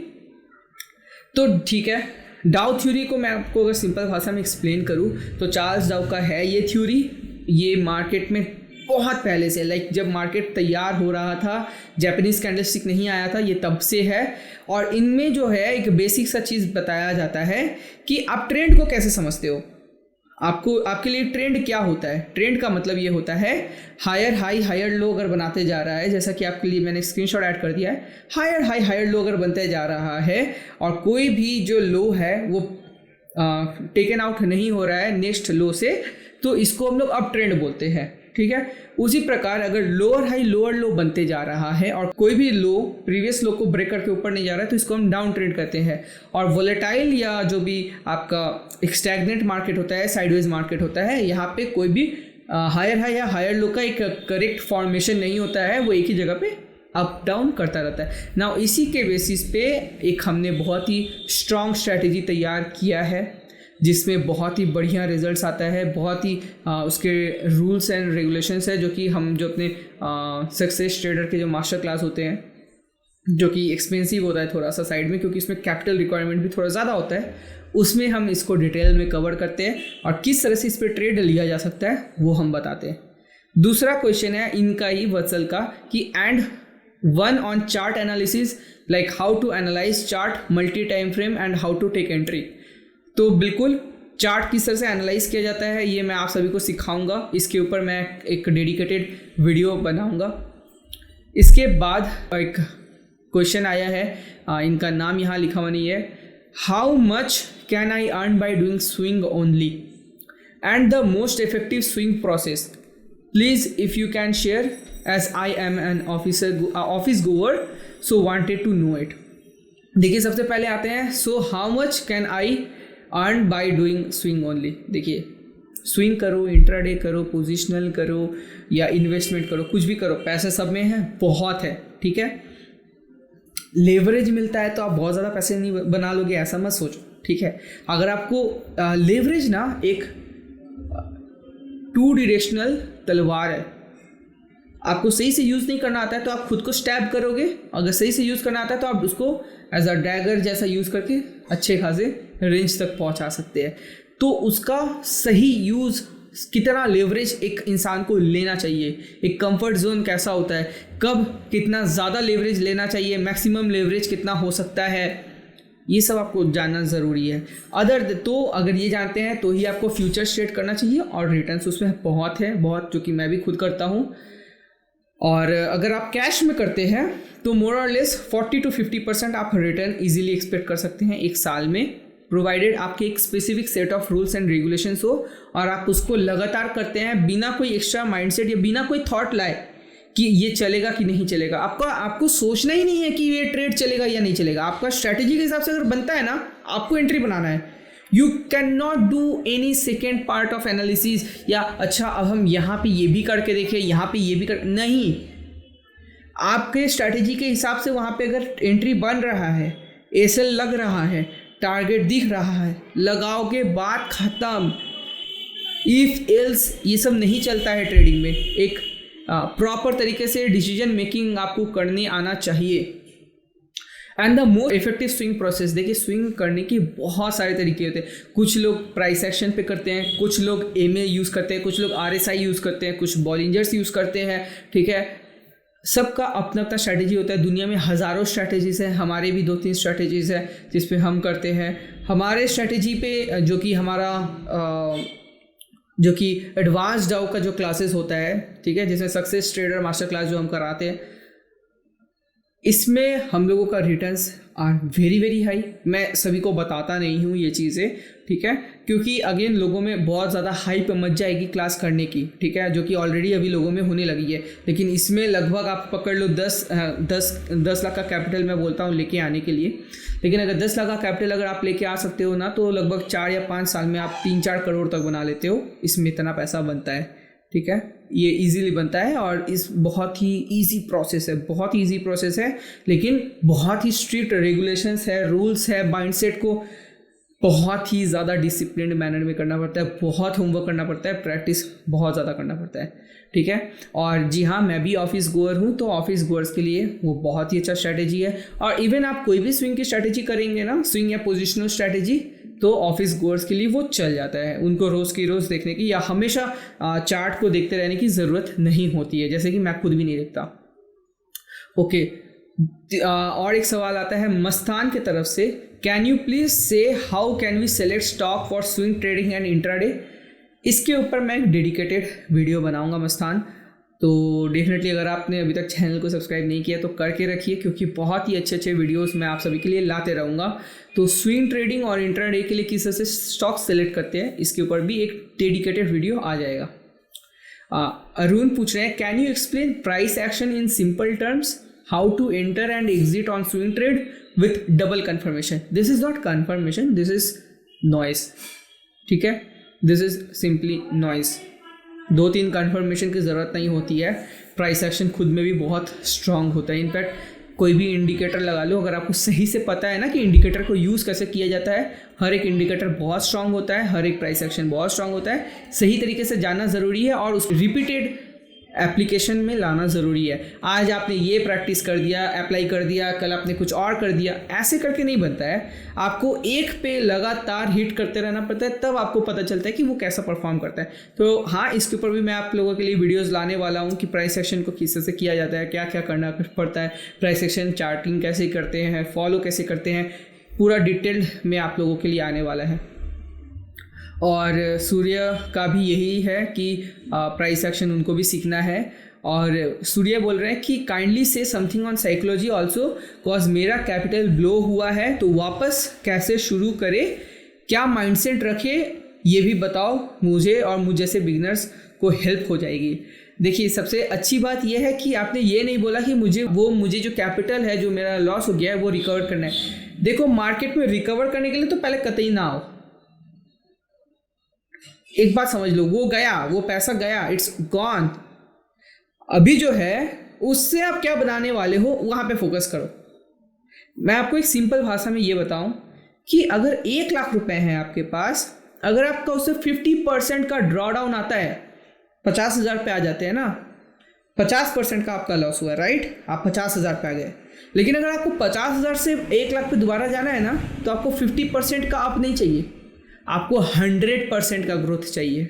तो ठीक है, डाउ थ्योरी को मैं आपको अगर सिंपल भाषा में एक्सप्लेन करूँ तो चार्ल्स डाउ का है ये थ्योरी. ये मार्केट में बहुत पहले से, लाइक जब मार्केट तैयार हो रहा था, जापानीज कैंडलस्टिक नहीं आया था, ये तब से है. और इनमें जो है एक बेसिक सा चीज़ बताया जाता है कि आप ट्रेंड को कैसे समझते हो. आपके लिए ट्रेंड क्या होता है. ट्रेंड का मतलब ये होता है हायर हाई हायर लो अगर बनाते जा रहा है, जैसा कि आपके लिए मैंने स्क्रीनशॉट ऐड कर दिया है. हायर हाई हायर लो अगर बनते जा रहा है और कोई भी जो लो है वो टेकन आउट नहीं हो रहा है नेक्स्ट लो से, तो इसको हम लोग अप ट्रेंड बोलते हैं, ठीक है. उसी प्रकार अगर लोअर हाई लोअर लो बनते जा रहा है और कोई भी लो प्रीवियस लो को ब्रेक करके ऊपर नहीं जा रहा है, तो इसको हम डाउन ट्रेंड कहते हैं. और वोलेटाइल या जो भी आपका एक स्टैग्नेंट मार्केट होता है, साइडवेज मार्केट होता है, यहाँ पे कोई भी हायर हाई या हायर लो का एक करेक्ट फॉर्मेशन नहीं होता है, वो एक ही जगह पे अप डाउन करता रहता है ना. इसी के बेसिस पे एक हमने बहुत ही स्ट्रॉन्ग स्ट्रैटेजी तैयार किया है, जिसमें बहुत ही बढ़िया रिजल्ट्स आता है. बहुत ही उसके रूल्स एंड रेगुलेशंस है, जो कि हम जो अपने सक्सेस ट्रेडर के जो मास्टर क्लास होते हैं, जो कि एक्सपेंसिव होता है थोड़ा सा साइड में, क्योंकि इसमें कैपिटल रिक्वायरमेंट भी थोड़ा ज़्यादा होता है, उसमें हम इसको डिटेल में कवर करते हैं और किस तरह से इस पर ट्रेड लिया जा सकता है वो हम बताते हैं. दूसरा क्वेश्चन है इनका ही वत्सल का कि and one on chart analysis, like how to analyse chart, multi time frame and how to take entry. तो बिल्कुल चार्ट किस तरह से एनालाइज किया जाता है ये मैं आप सभी को सिखाऊंगा. इसके ऊपर मैं एक डेडिकेटेड वीडियो बनाऊंगा. इसके बाद एक क्वेश्चन आया है, इनका नाम यहाँ लिखा हुआ नहीं है। How much can I earn by doing swing only and the most effective swing process, please if you can share as I am an office goer so wanted to know it. देखिए सबसे पहले आते हैं, so how much can I earn by doing swing only. देखिए स्विंग करो, इंट्राडे करो, पोजिशनल करो या इन्वेस्टमेंट करो, कुछ भी करो, पैसे सब में है, बहुत है, ठीक है। लेवरेज मिलता है तो आप बहुत ज़्यादा पैसे नहीं बना लोगे, ऐसा मत सोचो, ठीक है। अगर आपको लेवरेज ना एक 2 डायरेक्शनल तलवार है, आपको सही से यूज़ नहीं करना आता है तो आप खुद को स्टैब करोगे, अगर सही से यूज़ करना आता है तो आप उसको एज अ डैगर जैसा यूज़ करके अच्छे खासे रेंज तक पहुंचा सकते हैं। तो उसका सही यूज़, कितना लेवरेज एक इंसान को लेना चाहिए, एक कंफर्ट जोन कैसा होता है, कब कितना ज़्यादा लेवरेज लेना चाहिए, मैक्सिमम लेवरेज कितना हो सकता है, ये सब आपको जानना ज़रूरी है। तो अगर ये जानते हैं तो ही आपको फ्यूचर स्टेट करना चाहिए, और रिटर्न्स उसमें बहुत है, बहुत, जो कि मैं भी खुद करता हूँ। और अगर आप कैश में करते हैं तो मोर और लेस 40 to 50% आप रिटर्न इजीली एक्सपेक्ट कर सकते हैं एक साल में, प्रोवाइडेड आपके एक specific set of rules and regulations हो और आप उसको लगातार करते हैं बिना कोई एक्स्ट्रा माइंडसेट या बिना कोई थॉट लाए कि ये चलेगा कि नहीं चलेगा। आपको सोचना ही नहीं है कि ये ट्रेड चलेगा या नहीं चलेगा, आपका स्ट्रैटेजी के हिसाब से अगर बनता है ना, आपको एंट्री बनाना है। You can not do any second part of analysis, या अच्छा अब हम यहाँ पे ये भी करके देखें, यहाँ पे ये भी कर, नहीं। आपके स्ट्रैटेजी के हिसाब से वहाँ पे अगर एंट्री बन रहा है, एसएल लग रहा है, टारगेट दिख रहा है, लगाओगे, बात खत्म। इफ एल्स ये सब नहीं चलता है ट्रेडिंग में। एक प्रॉपर तरीके से डिसीजन मेकिंग आपको करने आना चाहिए। And the most effective swing process, देखिए स्विंग करने के बहुत सारे तरीके होते हैं। कुछ लोग प्राइस एक्शन पे करते हैं, कुछ लोग एमए यूज़ करते हैं, कुछ लोग आरएसआई यूज़ करते हैं, कुछ बॉलिंजर्स यूज़ करते हैं, ठीक है। सबका अपना अपना स्ट्रैटेजी होता है। दुनिया में हज़ारों स्ट्रैटेजीज़ हैं, हमारे भी 2-3 स्ट्रैटेजीज़ हैं जिस पे हम करते हैं। हमारे स्ट्रैटेजी पे जो कि हमारा जो कि एडवांस डाउ का जो क्लासेस होता है, ठीक है, जिसमें सक्सेस ट्रेडर मास्टर क्लास जो हम कराते हैं, इसमें हम लोगों का returns are very very high. मैं सभी को बताता नहीं हूँ ये चीज़ें, ठीक है, क्योंकि अगेन लोगों में बहुत ज़्यादा हाइप मच जाएगी क्लास करने की, ठीक है, जो कि ऑलरेडी अभी लोगों में होने लगी है। लेकिन इसमें लगभग आप पकड़ लो 10 लाख का कैपिटल मैं बोलता हूँ लेके आने के लिए। लेकिन अगर 10 लाख का कैपिटल अगर आप लेके आ सकते हो ना, तो लगभग 4 या 5 साल में आप 3-4 करोड़ तक बना लेते हो। इसमें इतना पैसा बनता है, ठीक है, ये इजीली बनता है। और इस बहुत ही इजी प्रोसेस है, बहुत ही इजी प्रोसेस है, लेकिन बहुत ही स्ट्रिक्ट रेगुलेशंस है, रूल्स है। माइंडसेट को बहुत ही ज़्यादा डिसिप्लिन्ड मैनर में करना पड़ता है, बहुत होमवर्क करना पड़ता है, प्रैक्टिस बहुत ज़्यादा करना पड़ता है, ठीक है। और जी हाँ, मैं भी ऑफिस गोअर हूँ, तो ऑफिस गोअर्स के लिए वो बहुत ही अच्छा स्ट्रैटेजी है। और इवन आप कोई भी स्विंग की स्ट्रैटेजी करेंगे ना, स्विंग या पोजिशनल स्ट्रैटेजी, तो ऑफिस गोअर्स के लिए वो चल जाता है। उनको रोज़ की रोज़ देखने की या हमेशा चार्ट को देखते रहने की ज़रूरत नहीं होती है, जैसे कि मैं खुद भी नहीं देखता। ओके, और एक सवाल आता है मस्तान की तरफ से, can you please say how can we select stock for swing trading and intraday. इसके ऊपर मैं एक डेडिकेटेड वीडियो बनाऊंगा मस्तान, तो डेफिनेटली अगर आपने अभी तक चैनल को सब्सक्राइब नहीं किया तो करके रखिए, क्योंकि बहुत ही अच्छे अच्छे वीडियोस मैं आप सभी के लिए लाते रहूँगा। तो स्विंग ट्रेडिंग और इंट्राडे के लिए किस तरह से स्टॉक सेलेक्ट करते हैं, इसके ऊपर भी एक डेडिकेटेड वीडियो आ जाएगा। अरुण पूछ रहे हैं, can you explain price action in simple terms, how to enter and exit on swing trade with double confirmation. This is not confirmation, this is noise, ठीक है, this is simply noise. 2-3 confirmation की ज़रूरत नहीं होती है। प्राइस एक्शन खुद में भी बहुत स्ट्रांग होता है। इनफैक्ट कोई भी इंडिकेटर लगा लो, अगर आपको सही से पता है ना कि इंडिकेटर को यूज़ कैसे किया जाता है, हर एक इंडिकेटर बहुत स्ट्रांग होता है, हर एक प्राइस एक्शन बहुत स्ट्रांग होता है। सही तरीके से जानना ज़रूरी है और उस रिपीटेड एप्लीकेशन में लाना ज़रूरी है। आज आपने ये प्रैक्टिस कर दिया, अप्लाई कर दिया, कल आपने कुछ और कर दिया, ऐसे करके नहीं बनता है। आपको एक पे लगातार हिट करते रहना पड़ता है, तब आपको पता चलता है कि वो कैसा परफॉर्म करता है। तो हाँ, इसके ऊपर भी मैं आप लोगों के लिए वीडियोस लाने वाला हूँ कि प्राइस एक्शन को किस तरह से किया जाता है, क्या क्या करना पड़ता है, प्राइस एक्शन चार्टिंग कैसे करते हैं, फॉलो कैसे करते हैं, पूरा डिटेल्ड में आप लोगों के लिए आने वाला है। और सूर्य का भी यही है कि प्राइस एक्शन उनको भी सीखना है और सूर्य बोल रहे हैं कि काइंडली से something on psychology also, cause मेरा कैपिटल ब्लो हुआ है तो वापस कैसे शुरू करे, क्या माइंडसेट रखे, ये भी बताओ मुझे और मुझ जैसे बिगिनर्स को हेल्प हो जाएगी। देखिए सबसे अच्छी बात यह है कि आपने ये नहीं बोला कि मुझे जो कैपिटल है, जो मेरा लॉस हो गया है वो रिकवर करना है। देखो मार्केट में रिकवर करने के लिए तो पहले कतई ना आओ। एक बात समझ लो, वो गया, वो पैसा गया, इट्स गॉन। अभी जो है उससे आप क्या बनाने वाले हो वहां पे फोकस करो। मैं आपको एक सिंपल भाषा में ये बताऊं कि अगर 1 लाख रुपए हैं आपके पास, अगर आपका उससे 50% का ड्रॉ डाउन आता है, 50,000 पे आ जाते हैं ना, 50% का आपका लॉस हुआ, राइट, आप 50,000 पे आ गए। लेकिन अगर आपको 50,000 से 1 लाख पे दोबारा जाना है ना, तो आपको 50% का अप नहीं चाहिए, आपको 100% का ग्रोथ चाहिए।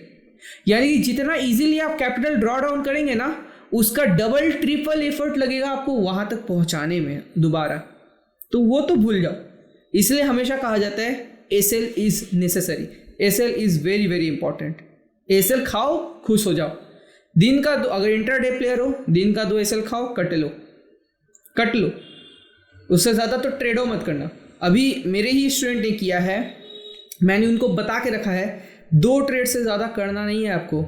यानी कि जितना इजीली आप कैपिटल ड्रॉ डाउन करेंगे ना, उसका डबल ट्रिपल एफर्ट लगेगा आपको वहां तक पहुंचाने में दोबारा, तो वो तो भूल जाओ। इसलिए हमेशा कहा जाता है SL is necessary, SL is very very important. SL खाओ, खुश हो जाओ। दिन का दो, अगर इंट्राडे प्लेयर हो, दिन का 2 एसएल खाओ, कट लो, उससे ज़्यादा तो ट्रेडो मत करना। अभी मेरे ही स्टूडेंट ने किया है, मैंने उनको बता के रखा है 2 ट्रेड से ज़्यादा करना नहीं है आपको।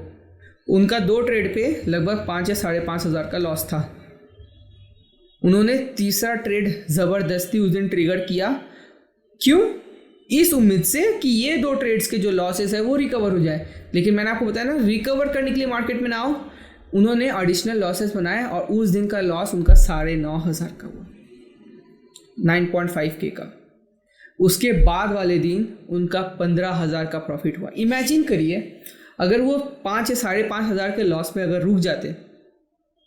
उनका 2 ट्रेड पे लगभग 5 या 5,500 का लॉस था। उन्होंने तीसरा ट्रेड ज़बरदस्ती उस दिन ट्रिगर किया, क्यों? इस उम्मीद से कि ये 2 ट्रेड्स के जो लॉसेस है वो रिकवर हो जाए। लेकिन मैंने आपको बताया ना, रिकवर करने के लिए मार्केट में ना आओ। उन्होंने एडिशनल लॉसेस बनाए और उस दिन का लॉस उनका 9,500 का हुआ, 9.5K का। उसके बाद वाले दिन उनका 15,000 का प्रॉफिट हुआ। इमेजिन करिए अगर वो 5 या 5,500 के लॉस में अगर रुक जाते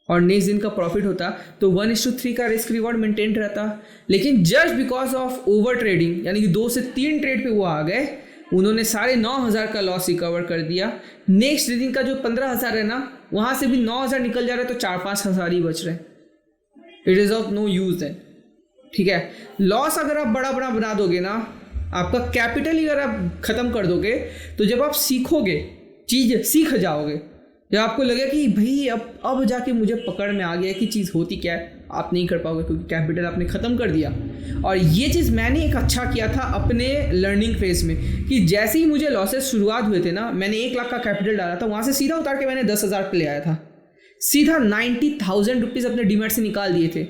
और नेक्स्ट दिन का प्रॉफिट होता तो 1:3 का रिस्क रिवॉर्ड मेंटेन रहता। लेकिन just because of over trading, यानी कि 2 से 3 ट्रेड पे वो आ गए, उन्होंने 9,500 का लॉस रिकवर कर दिया। नेक्स्ट दिन का जो 15,000 है ना, वहाँ से भी 9,000 निकल जा रहा है तो 4-5,000 ही बच रहे। It is of no use then, ठीक है। लॉस अगर आप बड़ा बड़ा बना दोगे ना, आपका कैपिटल ही अगर आप ख़त्म कर दोगे, तो जब आप सीखोगे, चीज़ सीख जाओगे, जब आपको लगे कि भाई अब जाके मुझे पकड़ में आ गया कि चीज़ होती क्या है, आप नहीं कर पाओगे क्योंकि कैपिटल आपने ख़त्म कर दिया। और ये चीज़ मैंने एक अच्छा किया था अपने लर्निंग फेज में, कि जैसे ही मुझे लॉसेस शुरुआत हुए थे ना, मैंने 1 लाख का कैपिटल डाला था, वहाँ से सीधा उतार के मैंने 10,000 पे ले आया था। सीधा 90,000 रुपीज़ अपने डीमैट से निकाल दिए थे।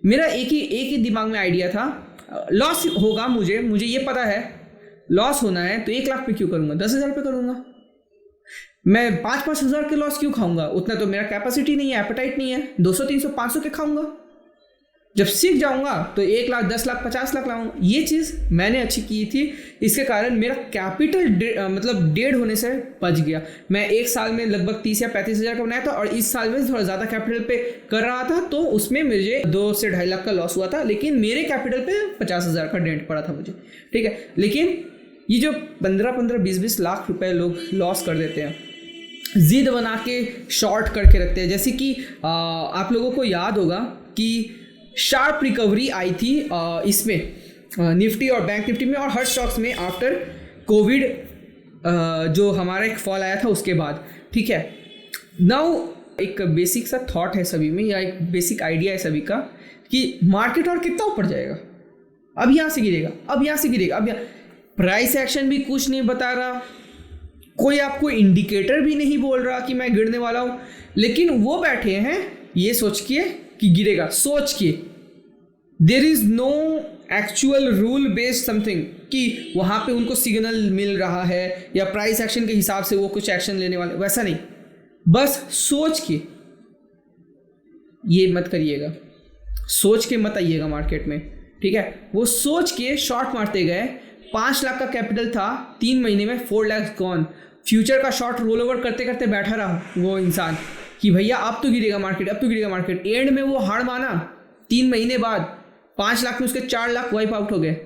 मेरा एक ही दिमाग में आइडिया था, लॉस होगा, मुझे ये पता है लॉस होना है, तो 1 लाख पे क्यों करूँगा, 10,000 पे करूँगा। मैं 5-5 हज़ार के लॉस क्यों खाऊंगा, उतना तो मेरा कैपेसिटी नहीं है, एपेटाइट नहीं है। 200, 300, 500 के खाऊंगा। जब सीख जाऊंगा तो 1 लाख, 10 लाख, 50 लाख लाऊंगा। ये चीज़ मैंने अच्छी की थी, इसके कारण मेरा कैपिटल मतलब डेढ़ होने से बच गया। मैं 1 साल में लगभग 30 या 35,000 का बनाया था, और इस साल में थोड़ा ज़्यादा कैपिटल पे कर रहा था, तो उसमें मुझे 2 से 2.5 लाख का लॉस हुआ था, लेकिन मेरे कैपिटल पे 50,000 का डेंट पड़ा था मुझे, ठीक है। लेकिन ये जो 15-15, 20-20 लाख रुपए लोग लॉस कर देते हैं, जिद बना के शॉर्ट करके रखते हैं। जैसे कि आप लोगों को याद होगा कि शार्प रिकवरी आई थी इसमें निफ्टी और बैंक निफ्टी में और हर स्टॉक्स में आफ्टर कोविड, जो हमारा एक फॉल आया था उसके बाद, ठीक है। नाउ एक बेसिक सा थॉट है सभी में, या एक बेसिक आइडिया है सभी का, कि मार्केट और कितना ऊपर जाएगा, अब यहाँ से गिरेगा, अब यहाँ से गिरेगा, अब यहाँ प्राइस एक्शन भी कुछ नहीं बता रहा, कोई आपको इंडिकेटर भी नहीं बोल रहा कि मैं गिरने वाला हूँ, लेकिन वो बैठे हैं ये सोच के कि गिरेगा, सोच के। There is no actual rule based something कि वहाँ पे उनको सिग्नल मिल रहा है या प्राइस एक्शन के हिसाब से वो कुछ एक्शन लेने वाले, वैसा नहीं। बस सोच के ये मत करिएगा, सोच के मत आइएगा मार्केट में, ठीक है। वो सोच के शॉर्ट मारते गए, 5 लाख का कैपिटल था, 3 महीने में 4 लाख गॉन। फ्यूचर का शॉर्ट रोल ओवर करते करते बैठा रहा वो इंसान कि भैया अब तो गिरेगा मार्केट, अब तो गिरेगा मार्केट। एंड में वो हार माना, 3 महीने बाद 5 लाख में उसके 4 लाख वाइप आउट हो गए।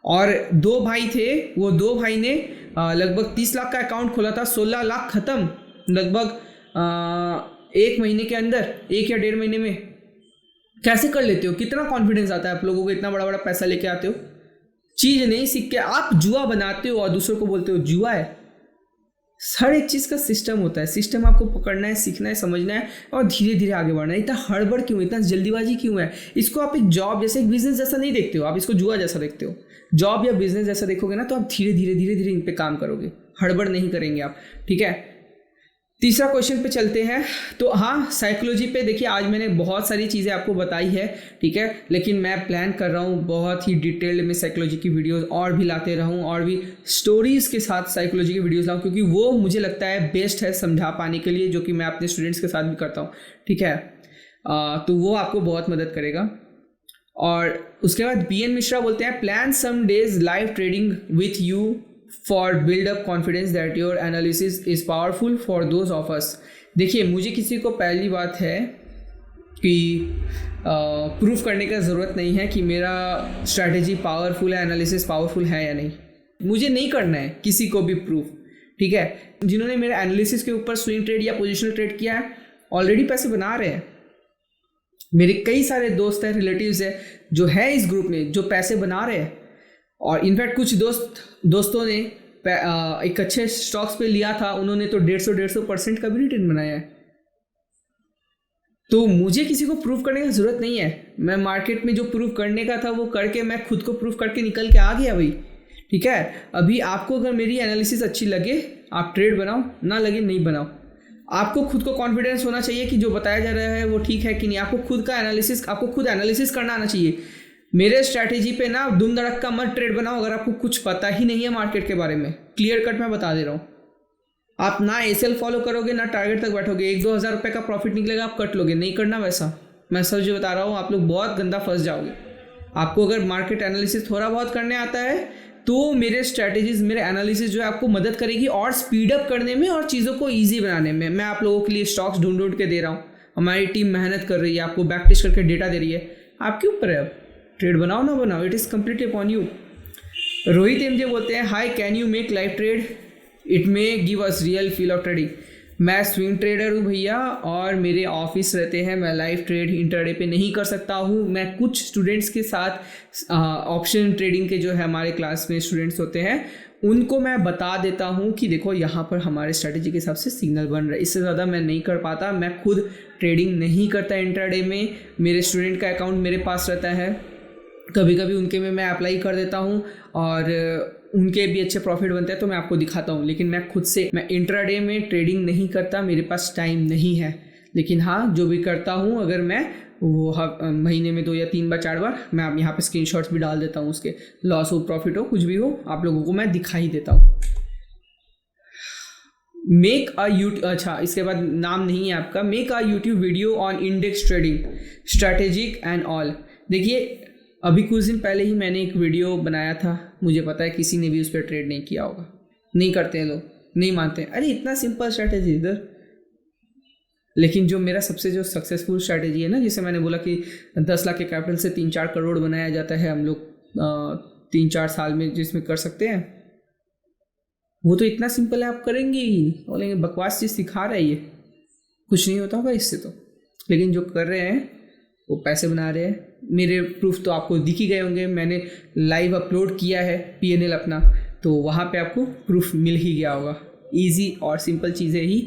और 2 भाई थे, वो 2 भाई ने लगभग 30 लाख का अकाउंट खोला था, 16 लाख खत्म लगभग 1 महीने के अंदर, 1 या 1.5 महीने में। कैसे कर लेते हो, कितना कॉन्फिडेंस आता है आप लोगों को, इतना बड़ा बड़ा पैसा लेके आते हो। चीज नहीं सीख के आप जुआ बनाते हो और दूसरों को बोलते हो जुआ है। हर एक चीज़ का सिस्टम होता है, सिस्टम आपको पकड़ना है, सीखना है, समझना है और धीरे धीरे आगे बढ़ना है। इतना हड़बड़ क्यों, इतना जल्दीबाजी क्यों है? इसको आप एक जॉब जैसे, एक बिजनेस जैसा नहीं देखते हो, आप इसको जुआ जैसा देखते हो। जॉब या बिजनेस जैसा देखोगे ना तो आप धीरे धीरे इन पे काम करोगे, हड़बड़ नहीं करेंगे आप, ठीक है। तीसरा क्वेश्चन पे चलते हैं। तो हाँ, साइकोलॉजी पे देखिए आज मैंने बहुत सारी चीज़ें आपको बताई है, ठीक है, लेकिन मैं प्लान कर रहा हूँ बहुत ही डिटेल्ड में साइकोलॉजी की वीडियोस और भी लाते रहूँ और भी स्टोरीज़ के साथ साइकोलॉजी की वीडियोस लाऊँ, क्योंकि वो मुझे लगता है बेस्ट है समझा पाने के लिए, जो कि मैं अपने स्टूडेंट्स के साथ भी करता हूँ, ठीक है। तो वो आपको बहुत मदद करेगा। और उसके बाद BN मिश्रा बोलते हैं, plan some days live trading with you for build up confidence that your analysis is powerful for those of us. देखिए, मुझे किसी को पहली बात है कि प्रूफ करने का ज़रूरत नहीं है कि मेरा स्ट्रैटेजी पावरफुल है, एनालिसिस पावरफुल है या नहीं। मुझे नहीं करना है किसी को भी प्रूफ, ठीक है। जिन्होंने मेरे एनालिसिस के ऊपर स्विंग ट्रेड या पोजिशनल ट्रेड किया है ऑलरेडी पैसे बना रहे हैं। मेरे कई सारे दोस्त हैं, रिलेटिव्स हैं जो है इस ग्रुप में, जो पैसे बना रहे हैं। और इनफैक्ट कुछ दोस्तों ने एक अच्छे स्टॉक्स पे लिया था, उन्होंने तो 150% का भी रिटर्न बनाया है। तो मुझे किसी को प्रूफ करने की ज़रूरत नहीं है। मैं मार्केट में जो प्रूफ करने का था वो करके मैं खुद को प्रूफ करके निकल के आ गया भाई, ठीक है। अभी आपको अगर मेरी एनालिसिस अच्छी लगे आप ट्रेड बनाओ, ना लगे नहीं बनाओ। आपको खुद को कॉन्फिडेंस होना चाहिए कि जो बताया जा रहा है वो ठीक है कि नहीं। आपको खुद एनालिसिस करना आना चाहिए। मेरे स्ट्रैटेजी पे ना दुम धड़क का मत ट्रेड बनाओ अगर आपको कुछ पता ही नहीं है मार्केट के बारे में। क्लियर कट मैं बता दे रहा हूँ। आप ना एसएल फॉलो करोगे ना टारगेट तक बैठोगे, 1-2 हज़ार रुपये का प्रॉफिट निकलेगा आप कट लोगे। नहीं करना वैसा, मैं सच बता रहा हूँ, आप लोग बहुत गंदा फंस जाओगे। आपको अगर मार्केट एनालिसिस थोड़ा बहुत करने आता है तो मेरे स्ट्रैटेजीज, मेरे एनालिसिस जो है आपको मदद करेगी और स्पीड अप करने में और चीज़ों को ईजी बनाने में। मैं आप लोगों के लिए स्टॉक्स ढूंढ के दे रहा हूँ, हमारी टीम मेहनत कर रही है, आपको बैक टेस्ट करके डेटा दे रही है। आपके ऊपर है, अब ट्रेड बनाओ ना बनाओ, it is completely upon you. Rohit MJ बोलते हैं, high can you make live trade, it may give us real feel of trading. मैं स्विंग ट्रेडर हूँ भैया और मेरे ऑफिस रहते हैं, मैं लाइव ट्रेड इंटरडे पे नहीं कर सकता हूँ। मैं कुछ स्टूडेंट्स के साथ ऑप्शन ट्रेडिंग के जो है हमारे क्लास में स्टूडेंट्स होते हैं उनको मैं बता देता हूँ कि देखो यहाँ पर हमारे स्ट्रैटेजी के हिसाब से सिग्नल बन रहा है, इससे ज़्यादा मैं नहीं कर पाता। मैं खुद ट्रेडिंग नहीं करता इंटरडे में, मेरे स्टूडेंट का अकाउंट मेरे पास रहता है, कभी कभी उनके में मैं अप्लाई कर देता हूँ और उनके भी अच्छे प्रॉफिट बनते हैं तो मैं आपको दिखाता हूँ। लेकिन मैं इंट्राडे में ट्रेडिंग नहीं करता, मेरे पास टाइम नहीं है। लेकिन हाँ, जो भी करता हूँ अगर मैं वो महीने में 2 या 3 बार 4 बार मैं आप यहाँ पे स्क्रीनशॉट्स भी डाल देता हूँ, उसके लॉस हो प्रॉफिट हो कुछ भी हो आप लोगों को मैं दिखा ही देता हूँ। अच्छा, इसके बाद नाम नहीं है आपका, make a YouTube video on index trading strategic and all. देखिए, अभी कुछ दिन पहले ही मैंने एक वीडियो बनाया था, मुझे पता है किसी ने भी उस पर ट्रेड नहीं किया होगा, नहीं करते हैं लोग, नहीं मानते हैं, अरे इतना सिंपल स्ट्रैटेजी इधर। लेकिन जो मेरा सबसे जो सक्सेसफुल स्ट्रैटेजी है ना, जिसे मैंने बोला कि 10 लाख के कैपिटल से 3-4 करोड़ बनाया जाता है हम लोग 3-4 साल में जिसमें कर सकते हैं, वो तो इतना सिंपल है, आप करेंगे ही नहीं, बोलेंगे बकवास चीज़ सिखा रहा है ये, कुछ नहीं होता होगा इससे तो। लेकिन जो कर रहे हैं वो पैसे बना रहे हैं। मेरे प्रूफ तो आपको दिख ही गए होंगे, मैंने लाइव अपलोड किया है PNL अपना, तो वहाँ पे आपको प्रूफ मिल ही गया होगा। इजी और सिंपल चीज़ें ही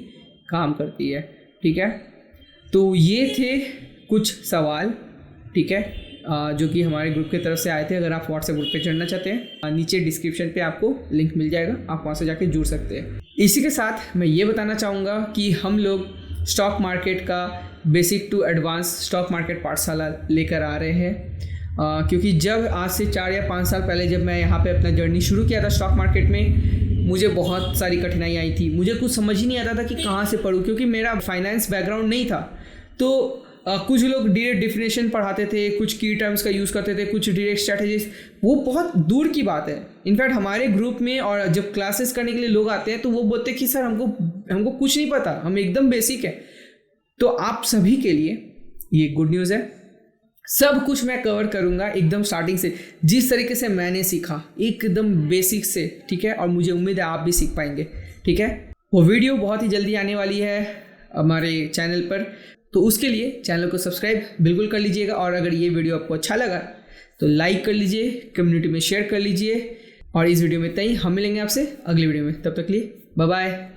काम करती है, ठीक है। तो ये थे कुछ सवाल, ठीक है, जो कि हमारे ग्रुप की तरफ से आए थे। अगर आप व्हाट्सएप ग्रुप पे जुड़ना चाहते हैं, नीचे डिस्क्रिप्शन पे आपको लिंक मिल जाएगा, आप वहाँ से जाके जुड़ सकते हैं। इसी के साथ मैं ये बताना चाहूँगा कि हम लोग स्टॉक मार्केट का basic to advance stock market पाठशाला लेकर आ रहे हैं, क्योंकि जब आज से 4 या 5 साल पहले जब मैं यहाँ पे अपना जर्नी शुरू किया था स्टॉक मार्केट में, मुझे बहुत सारी कठिनाई आई थी। मुझे कुछ समझ ही नहीं आता था कि कहाँ से पढ़ूँ, क्योंकि मेरा फाइनेंस बैकग्राउंड नहीं था। तो कुछ लोग डायरेक्ट डिफिनेशन पढ़ाते थे, कुछ की टर्म्स का यूज़ करते थे, कुछ डायरेक्ट स्ट्रैटेजीज, वो बहुत दूर की बात है। इनफैक्ट हमारे ग्रुप में और जब क्लासेस करने के लिए लोग आते हैं तो वो बोलते हैं कि सर हमको कुछ नहीं पता, हम एकदम बेसिक है। तो आप सभी के लिए ये गुड न्यूज़ है, सब कुछ मैं कवर करूँगा एकदम स्टार्टिंग से, जिस तरीके से मैंने सीखा एकदम बेसिक से, ठीक है। और मुझे उम्मीद है आप भी सीख पाएंगे, ठीक है। वो वीडियो बहुत ही जल्दी आने वाली है हमारे चैनल पर, तो उसके लिए चैनल को सब्सक्राइब बिल्कुल कर लीजिएगा। और अगर ये वीडियो आपको अच्छा लगा तो लाइक कर लीजिए, कम्युनिटी में शेयर कर लीजिए। और इस वीडियो में इतना ही, हम मिलेंगे आपसे अगली वीडियो में, तब तक के लिए बाय बाय।